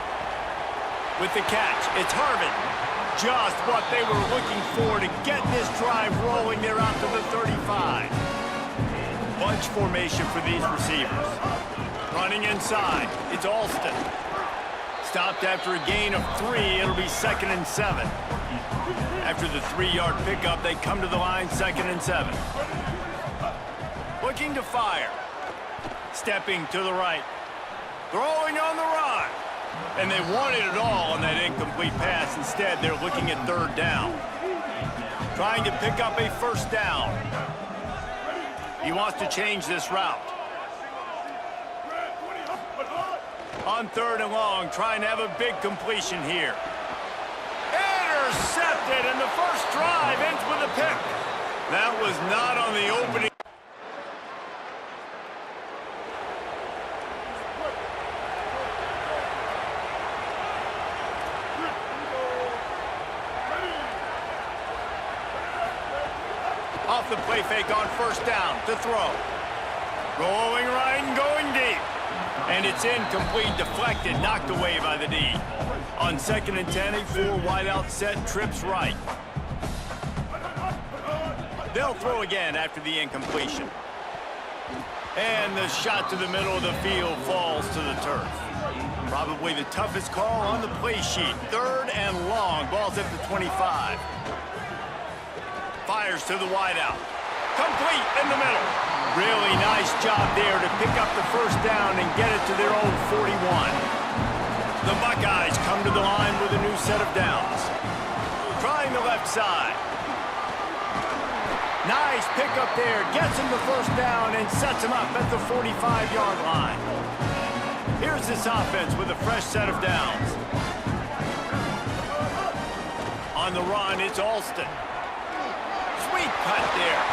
With the catch, it's Harvin. Just what they were looking for to get this drive rolling there out to the 35. Bunch formation for these receivers. Running inside, it's Alston. Stopped after a gain of 3, it'll be 2nd and 7. After the 3-yard pickup, they come to the line 2nd and 7. Looking to fire. Stepping to the right. Throwing on the run. And they wanted it all on that incomplete pass. Instead, they're looking at 3rd down. trying to pick up a first down. He wants to change this route. On 3rd and long, trying to have a big completion here. Intercepted, and the first drive ends with a pick. That was not on the opening. Off the play fake on 1st down to throw. Going right and going deep. And it's incomplete, deflected, knocked away by the D. On 2nd and 10, a 4 wideout set, trips right. They'll throw again after the incompletion. And the shot to the middle of the field falls to the turf. Probably the toughest call on the play sheet. 3rd and long, ball's at the 25. Fires to the wideout. Complete in the middle. Really nice job there to pick up the first down and get it to their own 41. The Buckeyes come to the line with a new set of downs. Trying the left side. Nice pickup there. Gets him the first down and sets him up at the 45-yard line. Here's this offense with a fresh set of downs. On the run, it's Alston. Sweet cut there.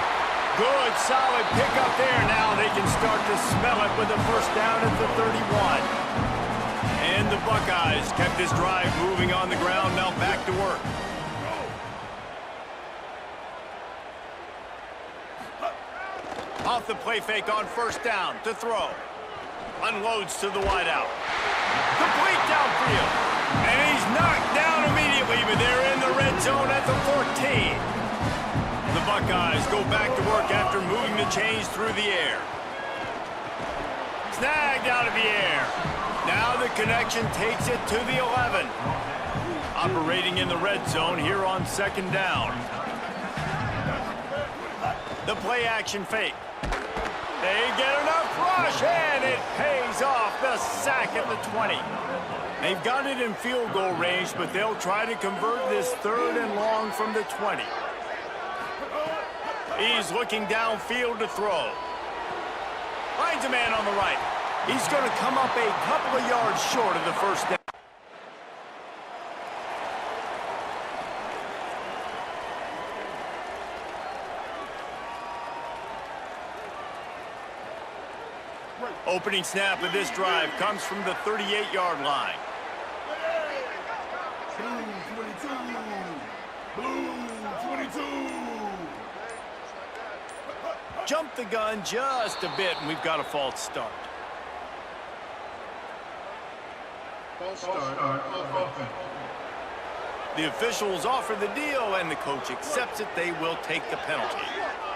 Good, solid pickup there. Now they can start to smell it with a first down at the 31. And the Buckeyes kept this drive moving on the ground. Now back to work. Off the play fake on 1st down to throw. Unloads to the wideout. Complete downfield. And he's knocked down immediately, but they're in the red zone at the 14. The Buckeyes go back to work after moving the chains through the air. Snagged out of the air. Now the connection takes it to the 11. Operating in the red zone here on 2nd down. The play action fake. They get enough rush, and it pays off. The sack at the 20. They've got it in field goal range, but they'll try to convert this 3rd and long from the 20. He's looking downfield to throw. Finds a man on the right. He's going to come up a couple of yards short of the first down. Opening snap of this drive comes from the 38-yard line. Blue 22. Jump the gun just a bit, and we've got a false start. False start on offense. The officials offer the deal, and the coach accepts it. They will take the penalty.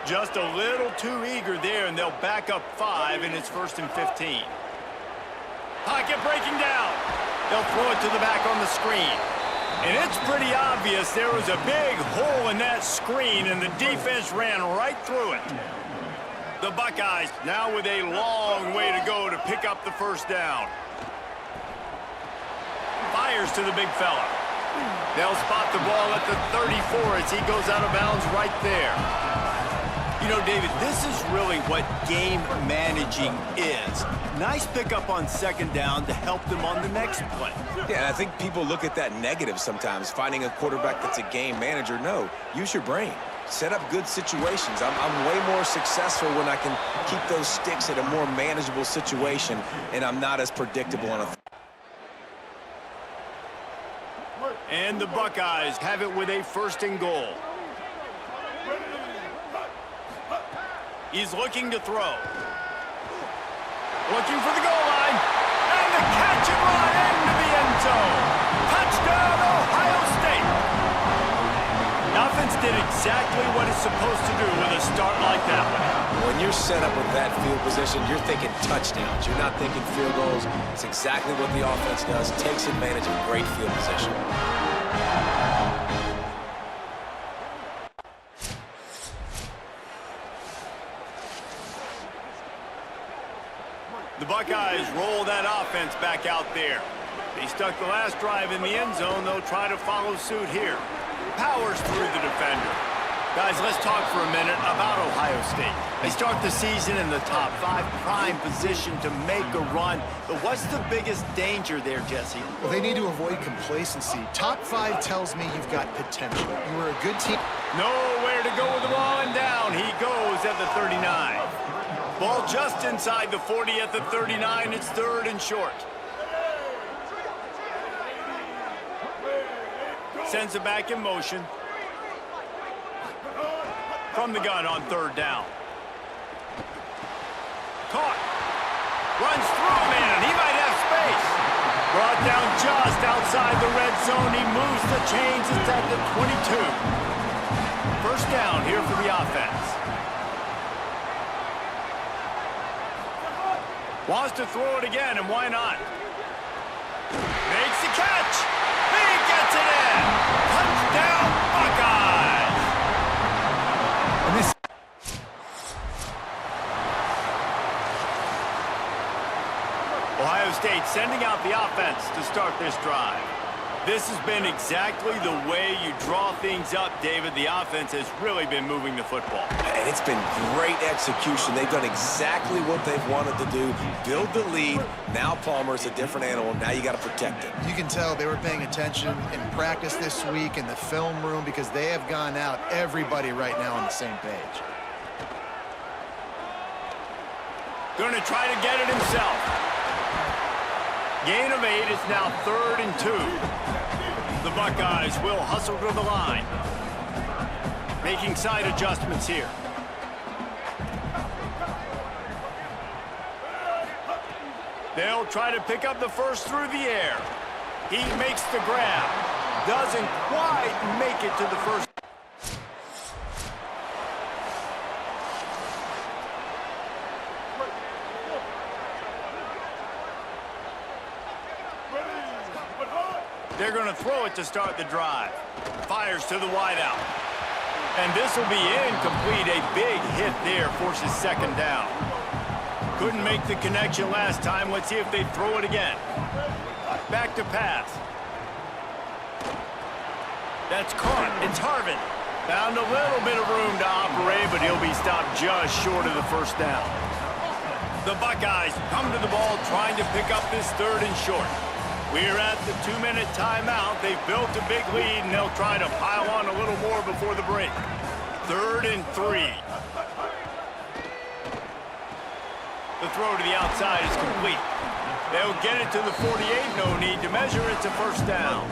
Just a little too eager there, and they'll back up 5, and it's 1st and 15. Pocket breaking down. They'll throw it to the back on the screen. And it's pretty obvious there was a big hole in that screen, and the defense ran right through it. The Buckeyes now with a long way to go to pick up the first down. Fires to the big fella. They'll spot the ball at the 34 as he goes out of bounds right there. You know, David, this is really what game managing is. Nice pickup on 2nd down to help them on the next play. Yeah, and I think people look at that negative sometimes, finding a quarterback that's a game manager. No, use your brain. Set up good situations. I'm way more successful when I can keep those sticks at a more manageable situation, and I'm not as predictable on a... And the Buckeyes have it with a 1st and goal. He's looking to throw. Looking for the goal line. And the catch and run into the end zone. Touchdown, Ohio State. Offense did exactly what it's supposed to do with a start like that one. When you're set up with that field position, you're thinking touchdowns. You're not thinking field goals. It's exactly what the offense does. Takes advantage of great field position. The Buckeyes roll that offense back out there. They stuck the last drive in the end zone. They'll try to follow suit here. Powers through the defender. Guys, let's talk for a minute about Ohio State. They start the season in the top 5, prime position to make a run. But what's the biggest danger there, Jesse? Well, they need to avoid complacency. Top 5 tells me you've got potential. You were a good team. Nowhere to go with the ball, and down he goes at the 39. Ball just inside the 40 at the 39. It's 3rd and short. Sends it back in motion. From the gun on 3rd down. Caught. Runs through a man. He might have space. Brought down just outside the red zone. He moves the chains. It's at the 22. 1st down here for the offense. Wants to throw it again, and why not? Makes the catch. He gets it in. Touchdown, Buckeyes. And this Ohio State sending out the offense to start this drive. This has been exactly the way you draw things up, David. The offense has really been moving the football. And it's been great execution. They've done exactly what they've wanted to do. Build the lead. Now Palmer's a different animal. Now you got to protect it. You can tell they were paying attention in practice this week in the film room because they have gone out, everybody right now on the same page. Going to try to get it himself. Gain of 8 is now 3rd and 2. The Buckeyes will hustle to the line. Making side adjustments here. They'll try to pick up the first through the air. He makes the grab. Doesn't quite make it to the first. They're going to throw it to start the drive. Fires to the wideout. And this will be incomplete. A big hit there forces 2nd down. Couldn't make the connection last time. Let's see if they throw it again. Back to pass. That's caught. It's Harvin. Found a little bit of room to operate, but he'll be stopped just short of the 1st down. The Buckeyes come to the ball trying to pick up this 3rd and short. We're at the 2-minute timeout. They've built a big lead, and they'll try to pile on a little more before the break. 3rd and 3. The throw to the outside is complete. They'll get it to the 48. No need to measure. It's a 1st down.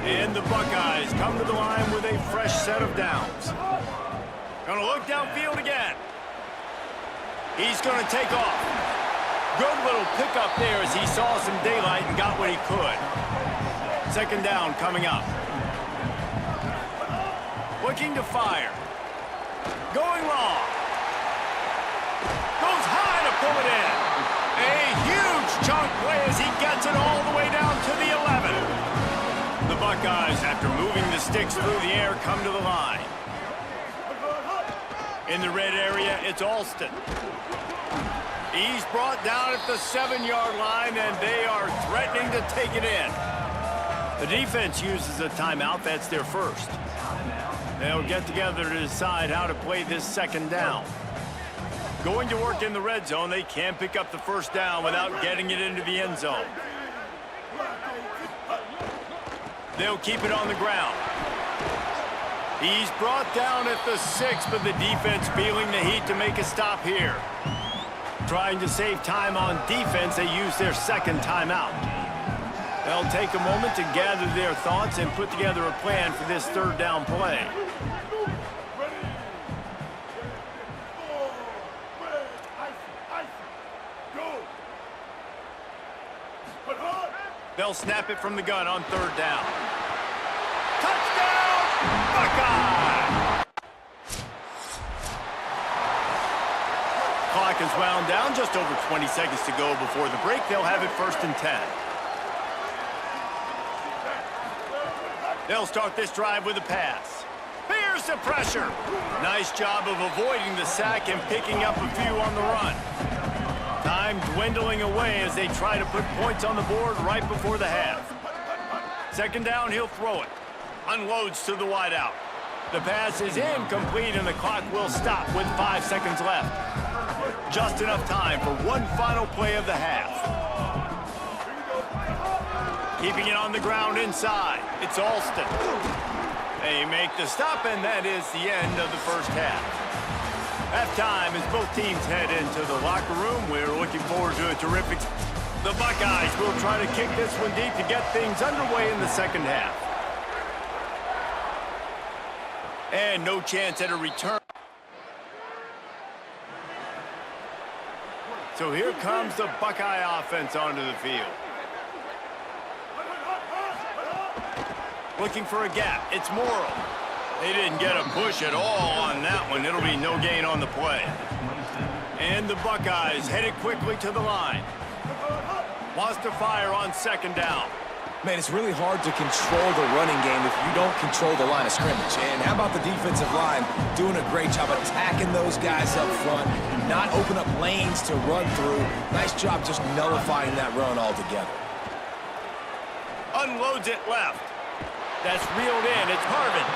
And the Buckeyes come to the line with a fresh set of downs. Going to look downfield again. He's going to take off. Good little pickup there as he saw some daylight and got what he could. 2nd down coming up. Looking to fire. Going long. Goes high to pull it in. A huge chunk play as he gets it all the way down to the 11. The Buckeyes, after moving the sticks through the air, come to the line. In the red area, it's Alston. He's brought down at the 7-yard line, and they are threatening to take it in. The defense uses a timeout. That's their first. They'll get together to decide how to play this 2nd down. Going to work in the red zone. They can't pick up the 1st down without getting it into the end zone. They'll keep it on the ground. He's brought down at the 6, but the defense feeling the heat to make a stop here. Trying to save time on defense, they use their 2nd timeout. They'll take a moment to gather their thoughts and put together a plan for this 3rd down play. They'll snap it from the gun on 3rd down. Touchdown, Buckeye! Clock is wound down, just over 20 seconds to go before the break. They'll have it 1st and 10. They'll start this drive with a pass. Here's the pressure. Nice job of avoiding the sack and picking up a few on the run. Time dwindling away as they try to put points on the board right before the half. 2nd down, he'll throw it. Unloads to the wideout. The pass is incomplete, and the clock will stop with 5 seconds left. Just enough time for one final play of the half. Keeping it on the ground inside. It's Alston. They make the stop, and that is the end of the first half. Halftime as both teams head into the locker room. We're looking forward to a terrific... The Buckeyes will try to kick this one deep to get things underway in the second half. And no chance at a return. So here comes the Buckeye offense onto the field. Looking for a gap. It's Morrill. They didn't get a push at all on that one. It'll be no gain on the play. And the Buckeyes headed quickly to the line. Wants to fire on second down. Man, it's really hard to control the running game if you don't control the line of scrimmage. And how about the defensive line doing a great job attacking those guys up front, not open up lanes to run through. Nice job just nullifying that run altogether. Unloads it left. That's reeled in. It's Harvin.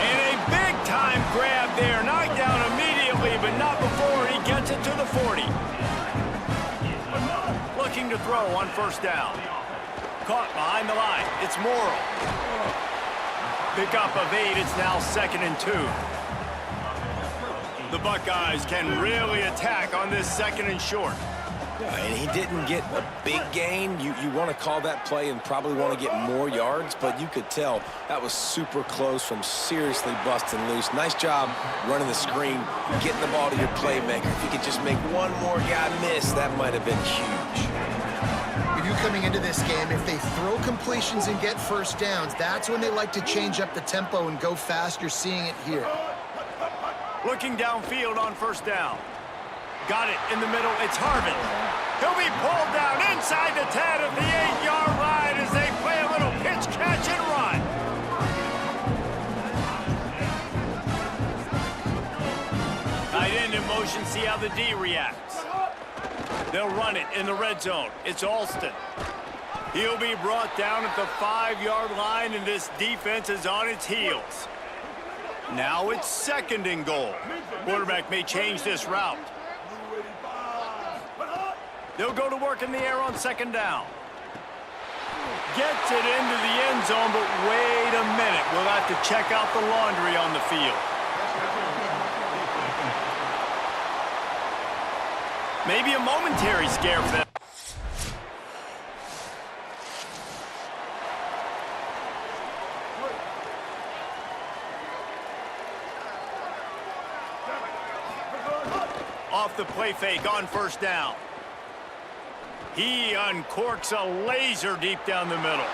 And a big-time grab there. Knocked down immediately, but not before he gets it to the 40. Looking to throw on first down. Caught behind the line. It's Morrill. Pickup of 8. It's now 2nd and 2. The Buckeyes can really attack on this 2nd and short. And he didn't get a big gain. You want to call that play and probably want to get more yards, but you could tell that was super close from seriously busting loose. Nice job running the screen, getting the ball to your playmaker. If you could just make one more guy miss, that might have been huge. Coming into this game, if they throw completions and get first downs, that's when they like to change up the tempo and go fast. You're seeing it here. Looking downfield on first down. Got it in the middle. It's Harvin. He'll be pulled down inside the 10 of the 8-yard line as they play a little pitch, catch, and run. Tight end in motion. See how the D reacts. They'll run it in the red zone. It's Alston. He'll be brought down at the 5-yard line, and this defense is on its heels. Now it's 2nd and goal. Quarterback may change this route. They'll go to work in the air on 2nd down. Gets it into the end zone, but wait a minute. We'll have to check out the laundry on the field. Maybe a momentary scare for them. Off the play fake on first down. He uncorks a laser deep down the middle.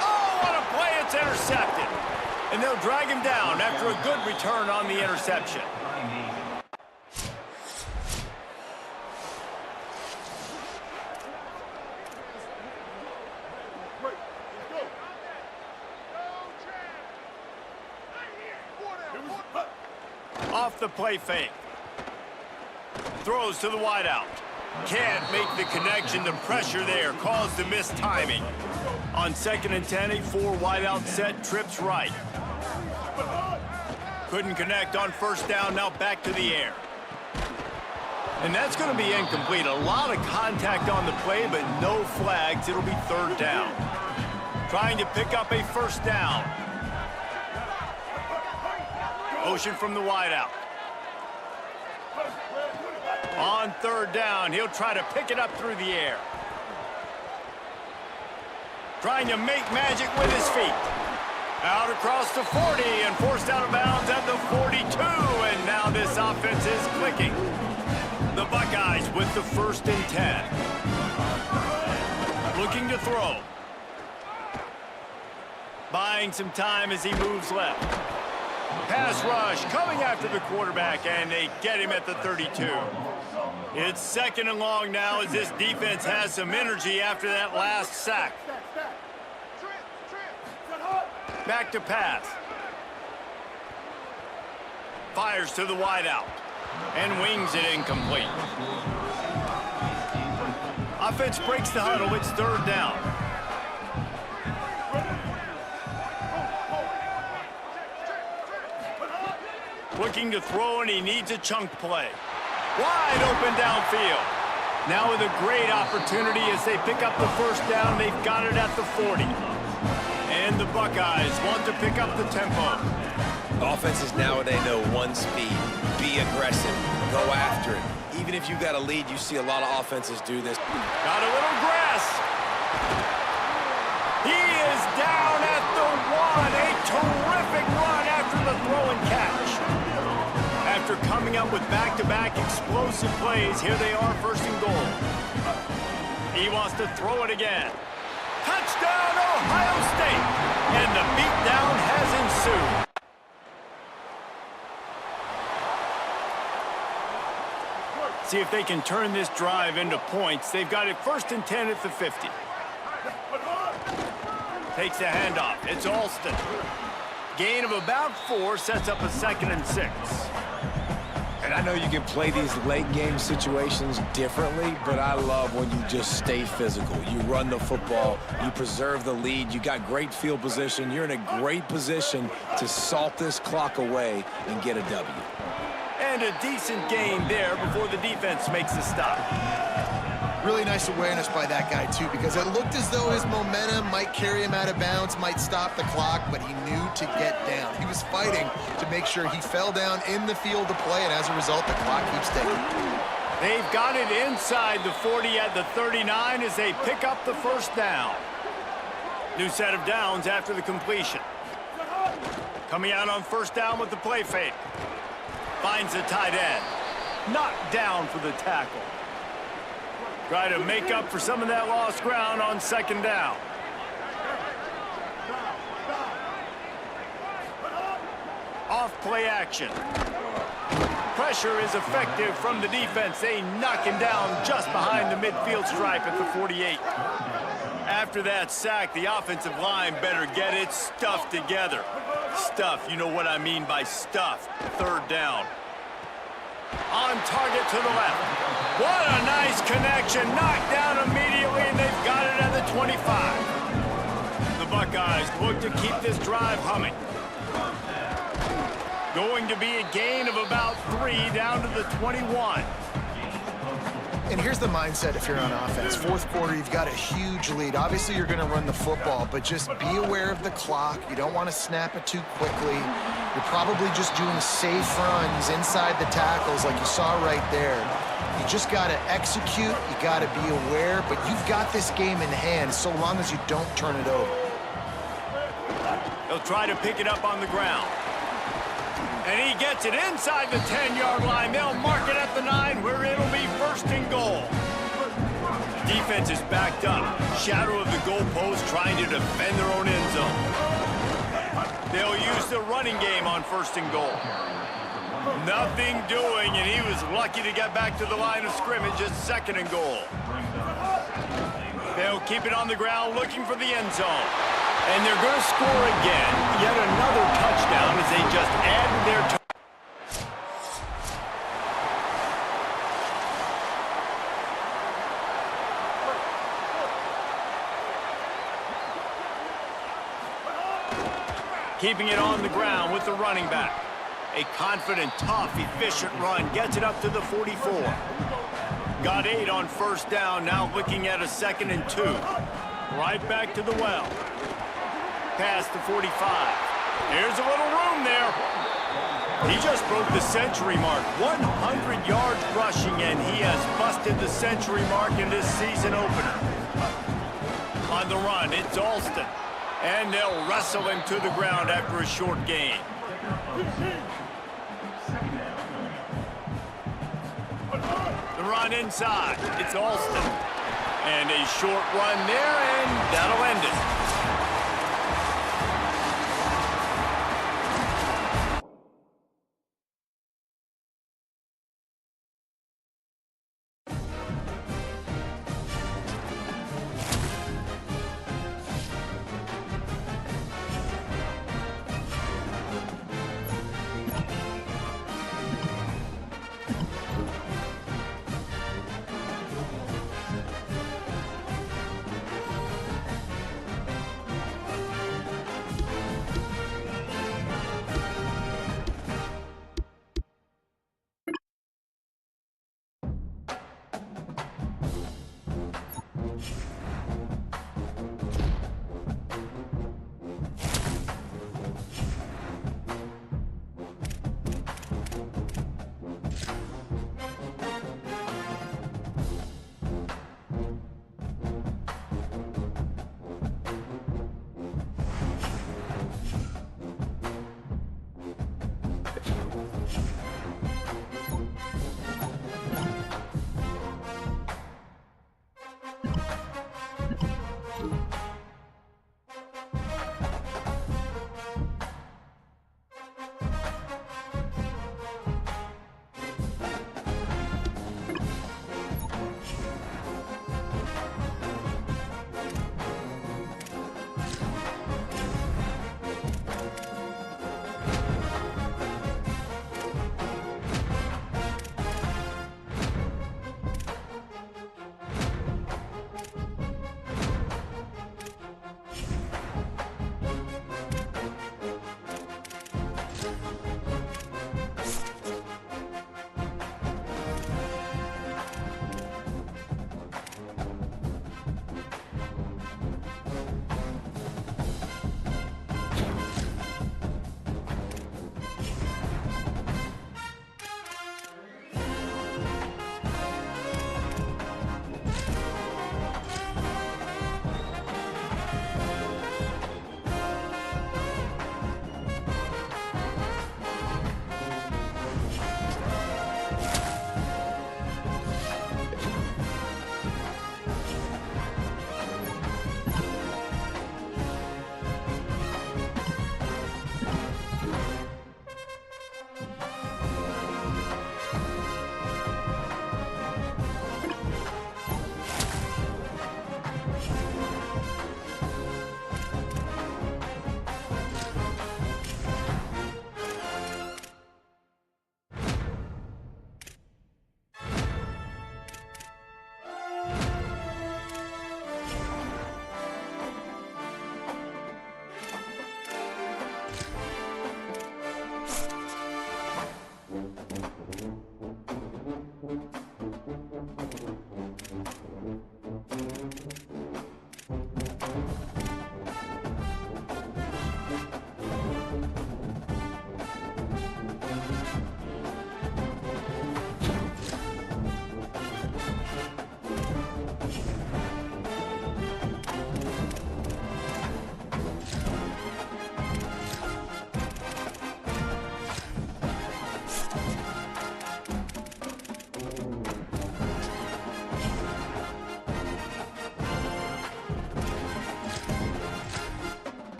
Oh, what a play. It's intercepted. And they'll drag him down after a good return on the interception. Off the play fake. Throws to the wideout. Can't make the connection. The pressure there caused the missed timing. On 2nd and 10, a 4 wideout set, trips right. Couldn't connect on first down, now back to the air. And that's going to be incomplete. A lot of contact on the play, but no flags. It'll be 3rd down. Trying to pick up a first down. Motion from the wideout. On 3rd down, he'll try to pick it up through the air. Trying to make magic with his feet. Out across the 40 and forced out of bounds at the 42. And now this offense is clicking. The Buckeyes with the 1st and 10. Looking to throw. Buying some time as he moves left. Pass rush coming after the quarterback, and they get him at the 32. It's 2nd and long now as this defense has some energy after that last sack. Back to pass. Fires to the wideout and wings it incomplete. Offense breaks the huddle. It's 3rd down. Looking to throw, and he needs a chunk play. Wide open downfield. Now with a great opportunity as they pick up the first down. They've got it at the 40. And the Buckeyes want to pick up the tempo. Offenses nowadays know one speed. Be aggressive. Go after it. Even if you got a lead, you see a lot of offenses do this. Got a little grass. He is down at the 1. A terrific run after the throw and catch. After coming up with back-to-back explosive plays, here they are, first and goal. He wants to throw it again. Touchdown, Ohio State! And the beatdown has ensued. See if they can turn this drive into points. They've got it first and 10 at the 50. Takes the handoff. It's Alston. Gain of about 4 sets up a 2nd and 6. And I know you can play these late game situations differently, but I love when you just stay physical. You run the football, you preserve the lead, you got great field position, you're in a great position to salt this clock away and get a W. And a decent gain there before the defense makes a stop. Really nice awareness by that guy, too, because it looked as though his momentum might carry him out of bounds, might stop the clock, but he knew to get down. He was fighting to make sure he fell down in the field to play, and as a result, the clock keeps ticking. They've got it inside the 40 at the 39 as they pick up the first down. New set of downs after the completion. Coming out on first down with the play fake. Finds the tight end. Knocked down for the tackle. Try to make up for some of that lost ground on second down. Off play action. Pressure is effective from the defense. They knock him down just behind the midfield stripe at the 48. After that sack, the offensive line better get its stuff together. Stuff, you know what I mean by stuff. Third down. On target to the left. What a nice connection. Knocked down immediately, and they've got it at the 25. The Buckeyes look to keep this drive humming. Going to be a gain of about 3 down to the 21. And here's the mindset if you're on offense. Fourth quarter, you've got a huge lead. Obviously, you're going to run the football, but just be aware of the clock. You don't want to snap it too quickly. You're probably just doing safe runs inside the tackles like you saw right there. You just got to execute. You got to be aware, but you've got this game in hand so long as you don't turn it over. He'll try to pick it up on the ground. And he gets it inside the 10-yard line. They'll mark it at the 9 where it'll be first and goal. Defense is backed up. Shadow of the goalpost trying to defend their own end zone. They'll use the running game on first and goal. Nothing doing, and he was lucky to get back to the line of scrimmage at second and goal. They'll keep it on the ground looking for the end zone. And they're going to score again. Yet another touchdown as they just add to their keeping it on the ground with the running back. A confident, tough, efficient run gets it up to the 44. Got 8 on first down, now looking at a 2nd and 2. Right back to the well. Past the 45. Here's a little room there. He just broke the century mark. 100 yards rushing, and he has busted the century mark in this season opener. On the run, it's Alston. And they'll wrestle him to the ground after a short gain. The run inside. It's Alston. And a short run there, and that'll end it.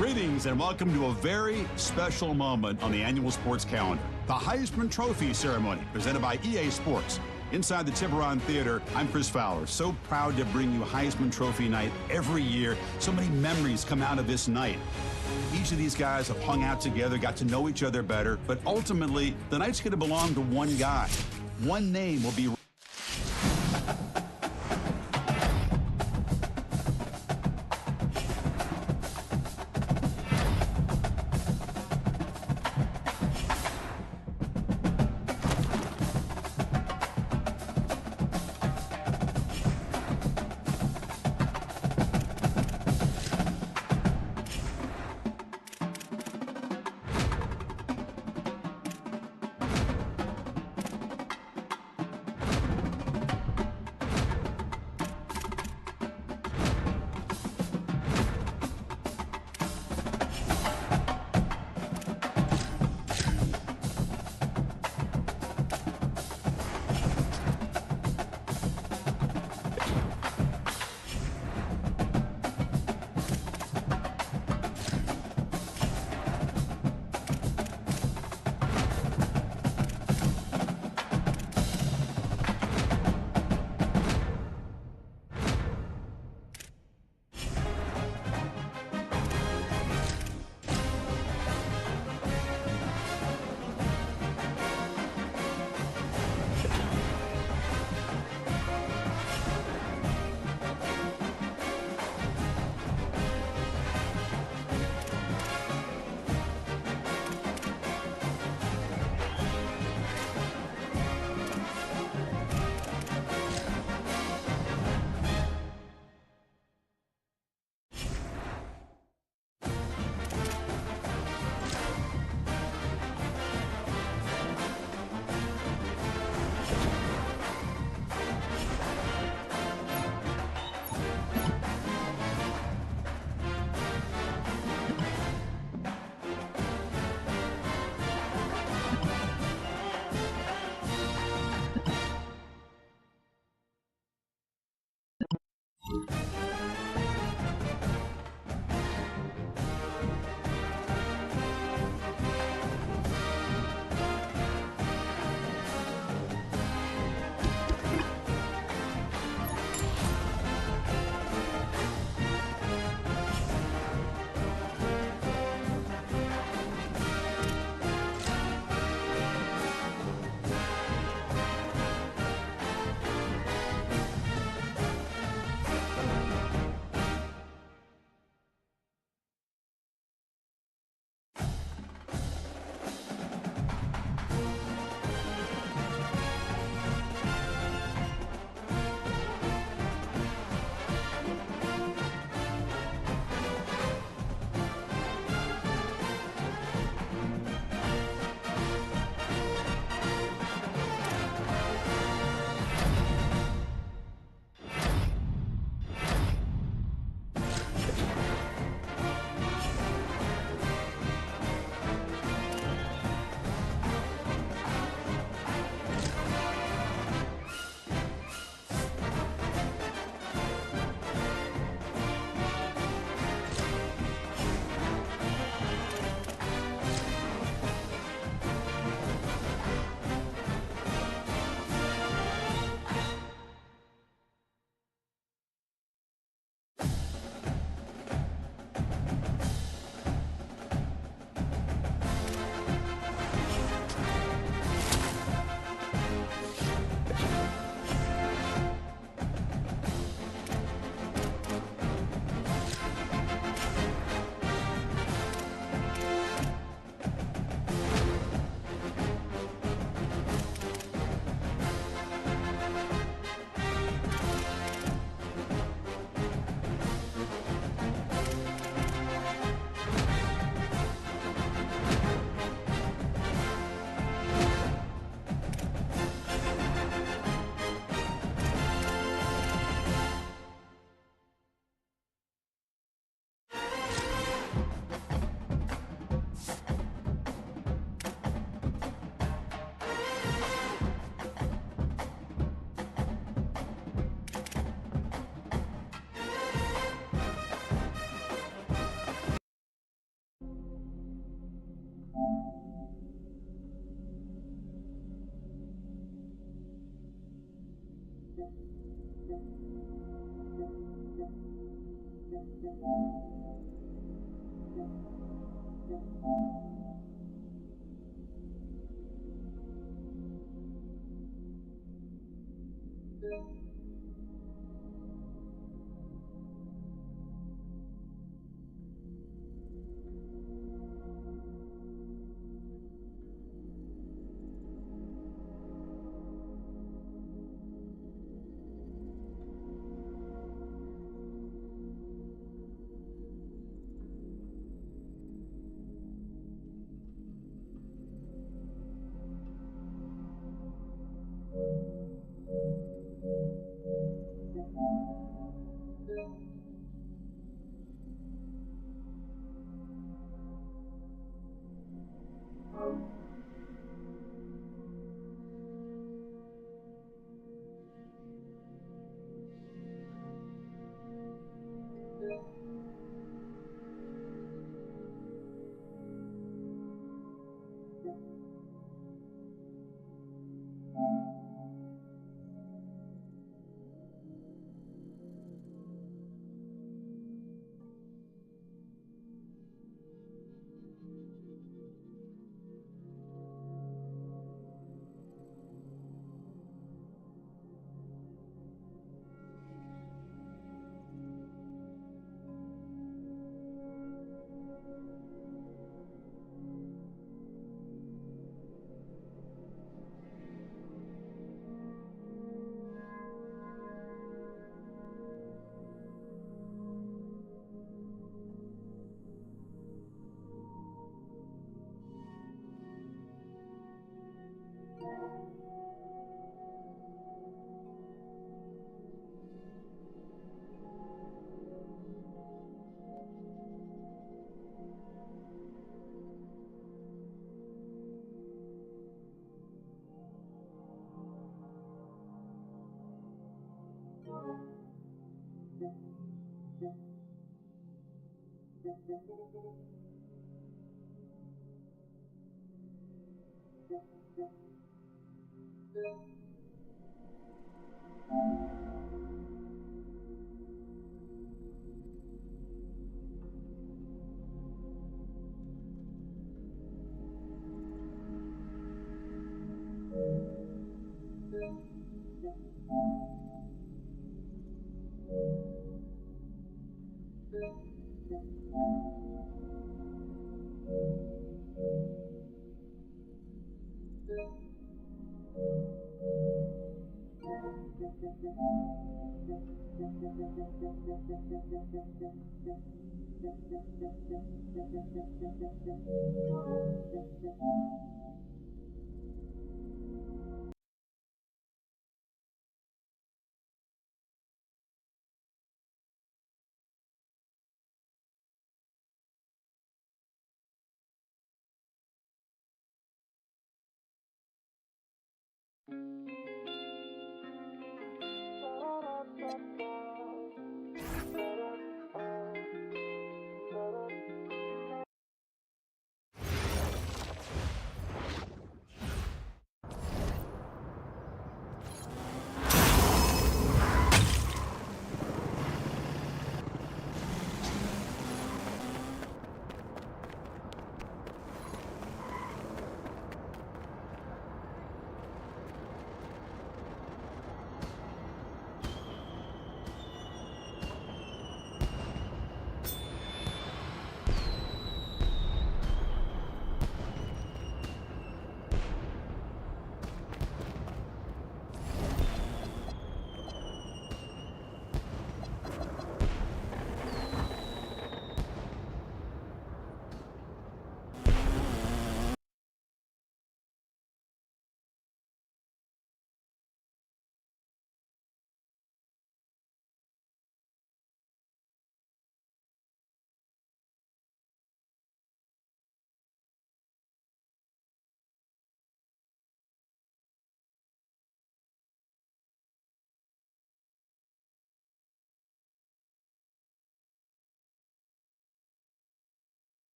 Greetings and welcome to a very special moment on the annual sports calendar. The Heisman Trophy ceremony presented by EA Sports. Inside the Tiburon Theater, I'm Chris Fowler. So proud to bring you Heisman Trophy night every year. So many memories come out of this night. Each of these guys have hung out together, got to know each other better, but ultimately, the night's going to belong to one guy. One name will be...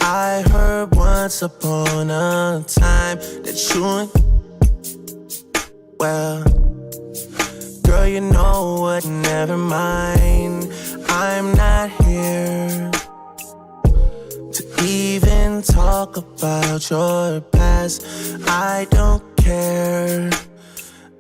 I heard once upon a time that you and, well, girl, you know what, never mind. I'm not here to even talk about your past. I don't care.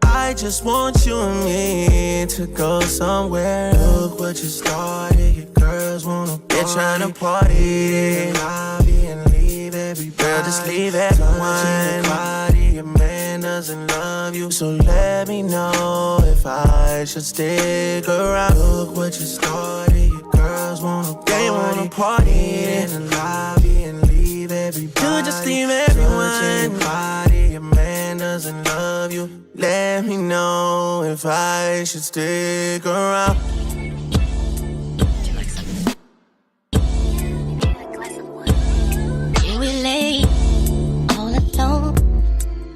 I just want you and me to go somewhere. Look what you started. Your girls wanna party. They're trying to party. Lobby and leave everybody. Girl, just leave everyone. Body, your man doesn't love you. So let me know if I should stick around. Look what you started. Your girls wanna party. They wanna party in the lobby and leave everybody. You just leave everyone. Body, your man doesn't love you. Let me know if I should stick around. You were late, all alone,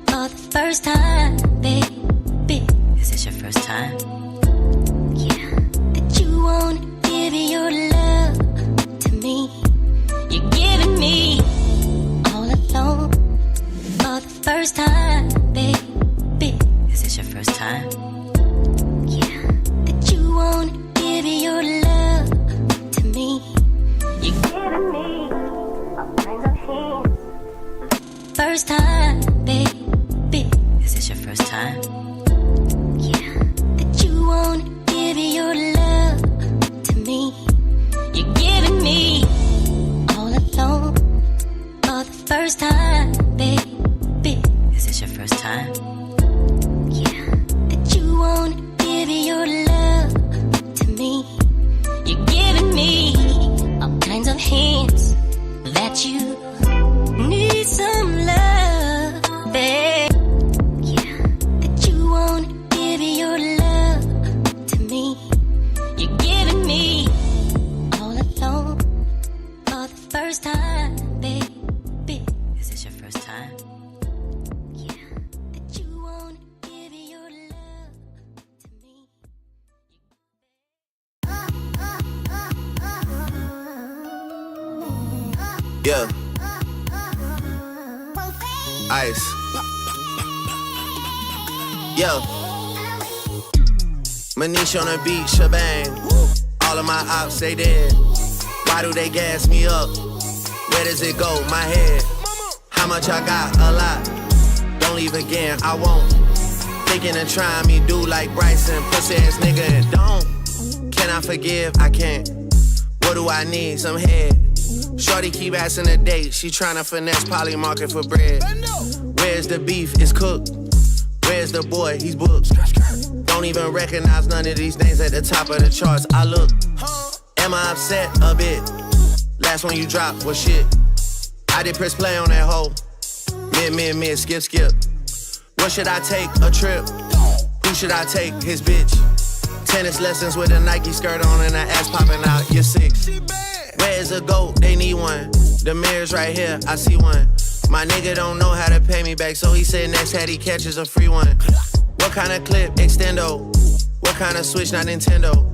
for the first time, baby. Is this your first time? Yeah. That you won't give your love to me. You're giving me all alone, for the first time, baby. Is this your first time? Yeah. That you won't give your love to me. You're giving me all kinds of hints. First time, baby. Is this your first time? Yeah. That you won't give your love to me. You're giving me all alone for the first time, baby. Is this your first time? Won't give your love to me. You're giving me all kinds of hints that you need some love, babe. Yeah, that you won't give your love to me. You're giving me all alone for the first time, baby. Is this your first time? Yeah. Ice. Yo. Manish on the beat, shebang. All of my ops, they dead. Why do they gas me up? Where does it go? My head. How much I got? A lot. Don't leave again, I won't. Thinking and trying me do like Bryson. Pussy ass nigga and don't. Can I forgive? I can't. What do I need? Some head. Shorty keep asking a date. She tryna finesse Polly Market for bread. Where's the beef? It's cooked. Where's the boy? He's booked. Don't even recognize none of these names at the top of the charts. I look. Am I upset? A bit. Last one you dropped was shit. I did press play on that hoe. Mid, skip. What should I take? A trip. Who should I take? His bitch. Tennis lessons with a Nike skirt on and her ass popping out. You're sick. Where's a goat? They need one. The mirror's right here, I see one. My nigga don't know how to pay me back, so he said next hat he catches a free one. What kind of clip? Extendo. What kind of switch? Not Nintendo.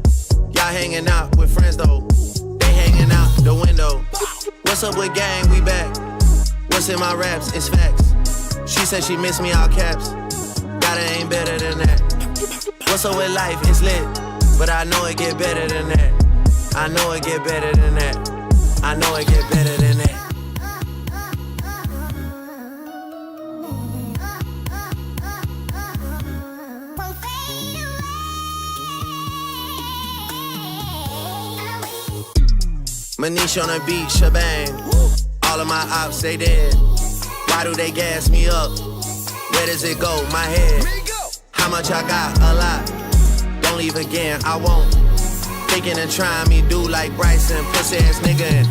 Y'all hanging out with friends though. They hanging out the window. What's up with gang? We back. What's in my raps? It's facts. She said she miss me all caps. Gotta ain't better than that. What's up with life? It's lit. But I know it get better than that. I know it get better than that. I know it get better than that. Manish on the beat, shebang. All of my ops, they dead. Why do they gas me up? Where does it go? My head. How much I got? A lot. Don't leave again, I won't. Thinking of trying me, do like Bryson, pussy ass nigga. And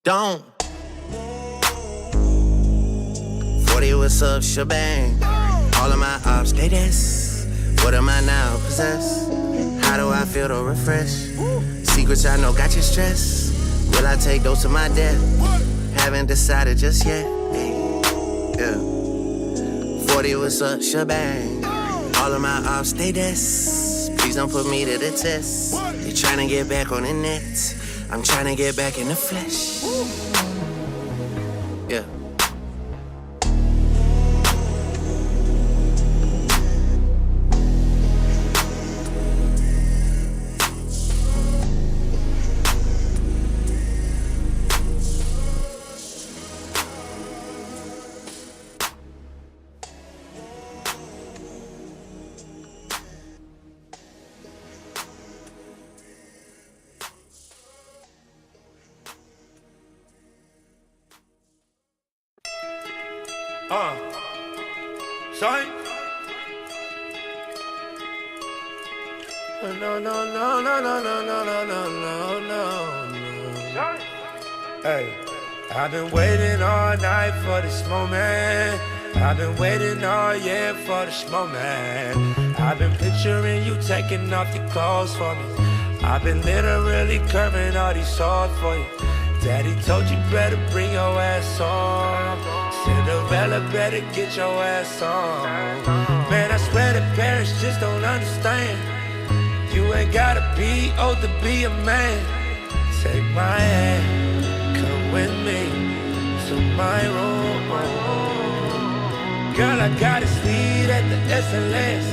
don't. 40, what's up, shebang? All of my ops, they this. What am I now, possess? How do I feel to refresh? Secrets I know got you stressed. Will I take those to my death? Haven't decided just yet. Yeah. 40, what's up, shebang? All of my ops, they this. Please don't put me to the test. You're trying to get back on the net. I'm trying to get back in the flesh. Yeah. Son? No. Hey, I've been waiting all night for this moment. I've been waiting all year for this moment. I've been picturing you taking off your clothes for me. I've been literally curving all these swords for you. Daddy told you better bring your ass on. Cinderella better get your ass on. Man, I swear the parents just don't understand. You ain't gotta be old to be a man. Take my hand, come with me to my room. Girl, I got a suite at the SLS.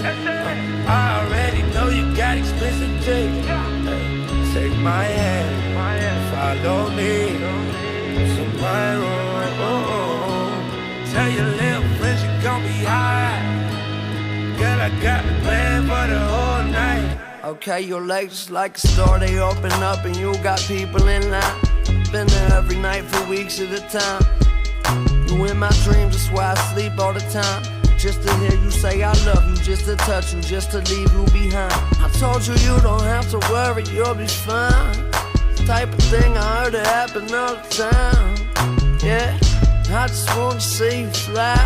I already know you got expensive taste. Take my hand, follow me to my room. Tell your little friends you gon' be high. Girl, I got the plan for the whole night. Okay, your legs just like a store, they open up and you got people in line. Been there every night for weeks at a time. You in my dreams, that's why I sleep all the time. Just to hear you say I love you, just to touch you, just to leave you behind. I told you you don't have to worry, you'll be fine. Type of thing I heard it happen all the time. Yeah, I just wanna see you fly.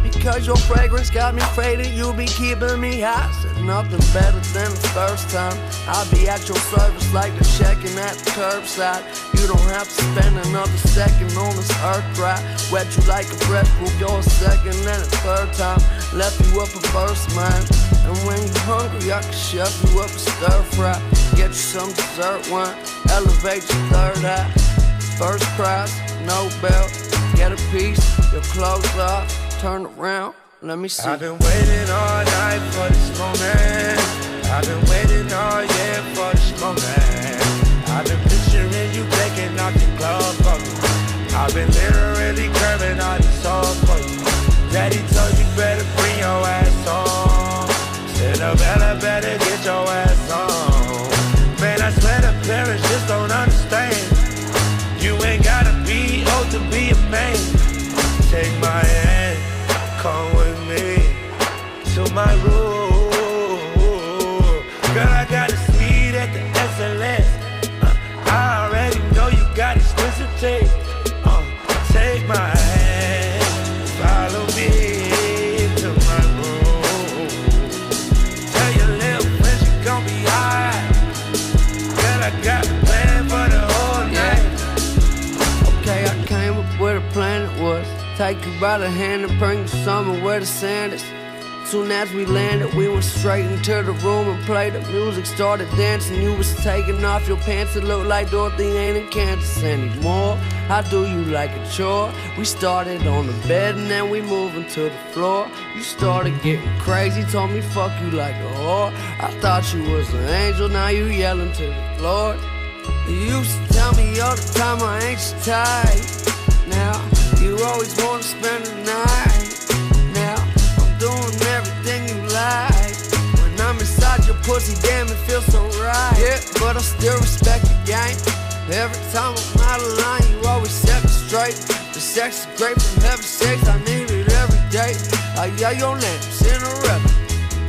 Because your fragrance got me afraid that you'll be keeping me high. Said nothing better than the first time. I'll be at your service like the checking at the curbside. You don't have to spend another second on this earth dry. Wet you like a fresh fruit, you're a second and a third time. Left you up a first mind. And when you're hungry, I can chef you up a stir fry. Get you some dessert wine, elevate your third eye. First prize, no belt, get a piece, your clothes off. Turn around, let me see. I've been waiting all night for this moment. I've been waiting all year for this moment. I've been picturing you taking off your clothes for me. I've been literally curving all these songs for you. Daddy told you better bring your ass on. Cinderella better get your ass on. Man, I swear the parents just don't understand. You ain't gotta be old to be a man. Take my hand, come with me to my room. Girl, I got a suite at the SLS. I already know you got expensive taste. Take my hand, follow me to my room. Tell your little friends you gon' be high. Girl, I got a plan for the whole night. Okay, I came up with a plan it was. Take you by the hand and bring you somewhere where the sand is. Soon as we landed, we went straight into the room and played the music. Started dancing, you was taking off your pants. It looked like Dorothy ain't in Kansas anymore. I do you like a chore. We started on the bed and then we moving to the floor. You started getting crazy, told me fuck you like a whore. I thought you was an angel, now you yelling to the Lord. You used to tell me all the time I ain't your type. Now you always wanna spend the night. Now I'm doing everything you like. When I'm inside your pussy, damn it feels so right. Yeah, but I still respect the game. Every time I'm out of line, you always set me straight. The sex is great from heaven sakes, I need it every day. I yell your name, Cinderella.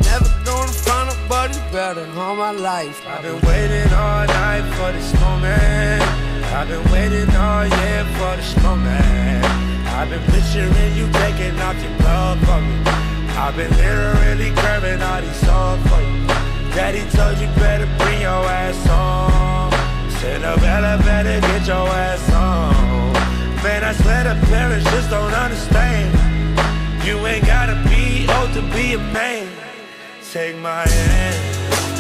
Never gonna find a nobody's better all my life. I've been waiting all night for this moment. I've been waiting all year for this moment. I've been picturing you taking off your glove for me. I've been literally curving all these songs for you. Daddy told you better bring your ass on. Said the better get your ass on. Man, I swear the parents just don't understand. You ain't gotta be old to be a man. Take my hand,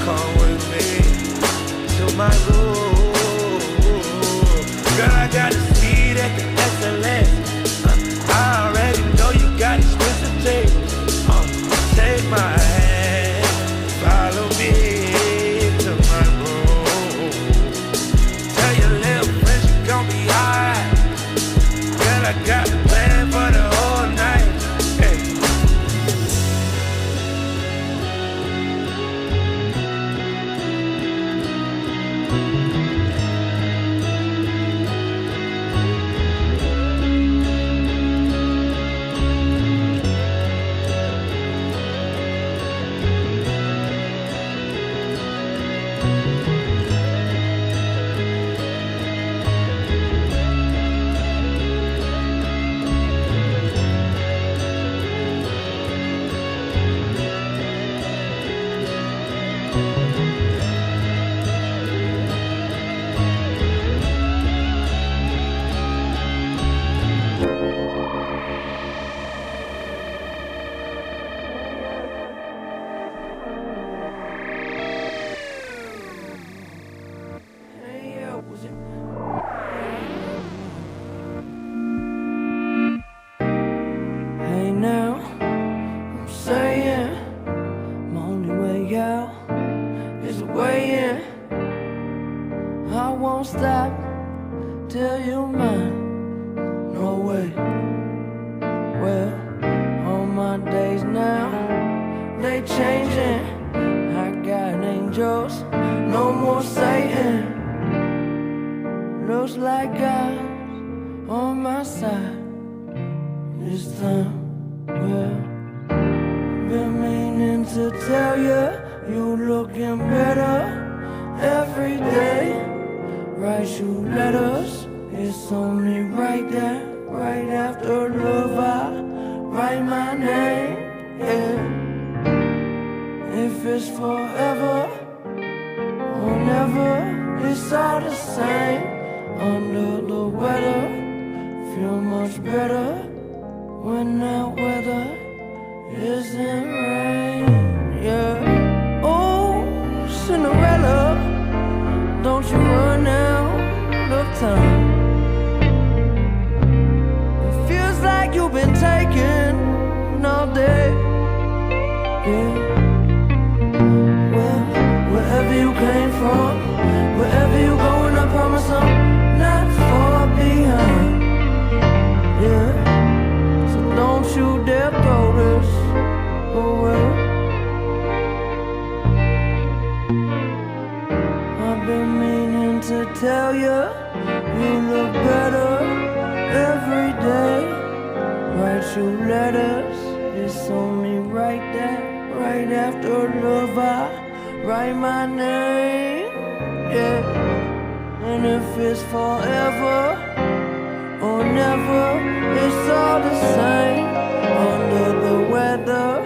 come with me to my room. Girl, I got the speed at the excellence. I already know you got expensive taste. Take my hand, follow me to my room. Tell your little friends you gon' be high. Girl, I got the plan for the whole night. Hey. Hey now, I'm saying my only way out is the way in. I won't stop till you're mine. No way. Well, all my days now, they changing. I got angels, no more Satan. Looks like God's on my side this time. Well, been meaning to tell you, you looking better every day. Write you letters, it's only right there. Right after love, I write my name. Yeah. If it's forever or never, it's all the same. Under the weather, feel much better when that weather isn't rain. Yeah. Oh, Cinderella, don't you run out of time. It feels like you've been taken all day. Yeah. Well, wherever you came from, wherever you going, I promise I'm not far behind. Yeah. So don't you dare throw this away. I've been meaning to tell you, you look better every day. Write you letters, it's only right there. Right after love, I write my name. Yeah. And if it's forever or never, it's all the same. Under the weather,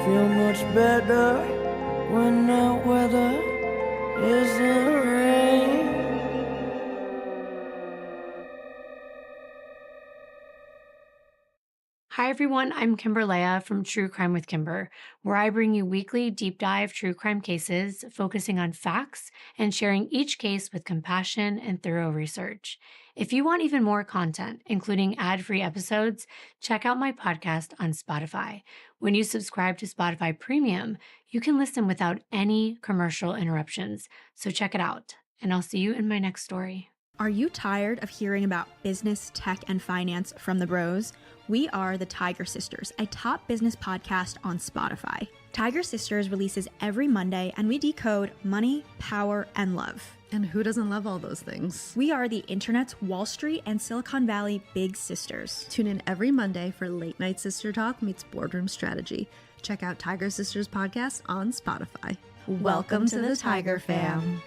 feel much better when that weather isn't rain. Hi everyone, I'm Kimberlea from True Crime with Kimber, where I bring you weekly deep dive true crime cases focusing on facts and sharing each case with compassion and thorough research. If you want even more content, including ad-free episodes, check out my podcast on Spotify. When you subscribe to Spotify Premium, you can listen without any commercial interruptions. So check it out, and I'll see you in my next story. Are you tired of hearing about business, tech, and finance from the bros? We are the Tiger Sisters, a top business podcast on Spotify. Tiger Sisters releases every Monday, and we decode money, power, and love. And who doesn't love all those things? We are the internet's Wall Street and Silicon Valley big sisters. Tune in every Monday for Late Night Sister Talk meets Boardroom Strategy. Check out Tiger Sisters podcast on Spotify. Welcome to the Tiger Fam.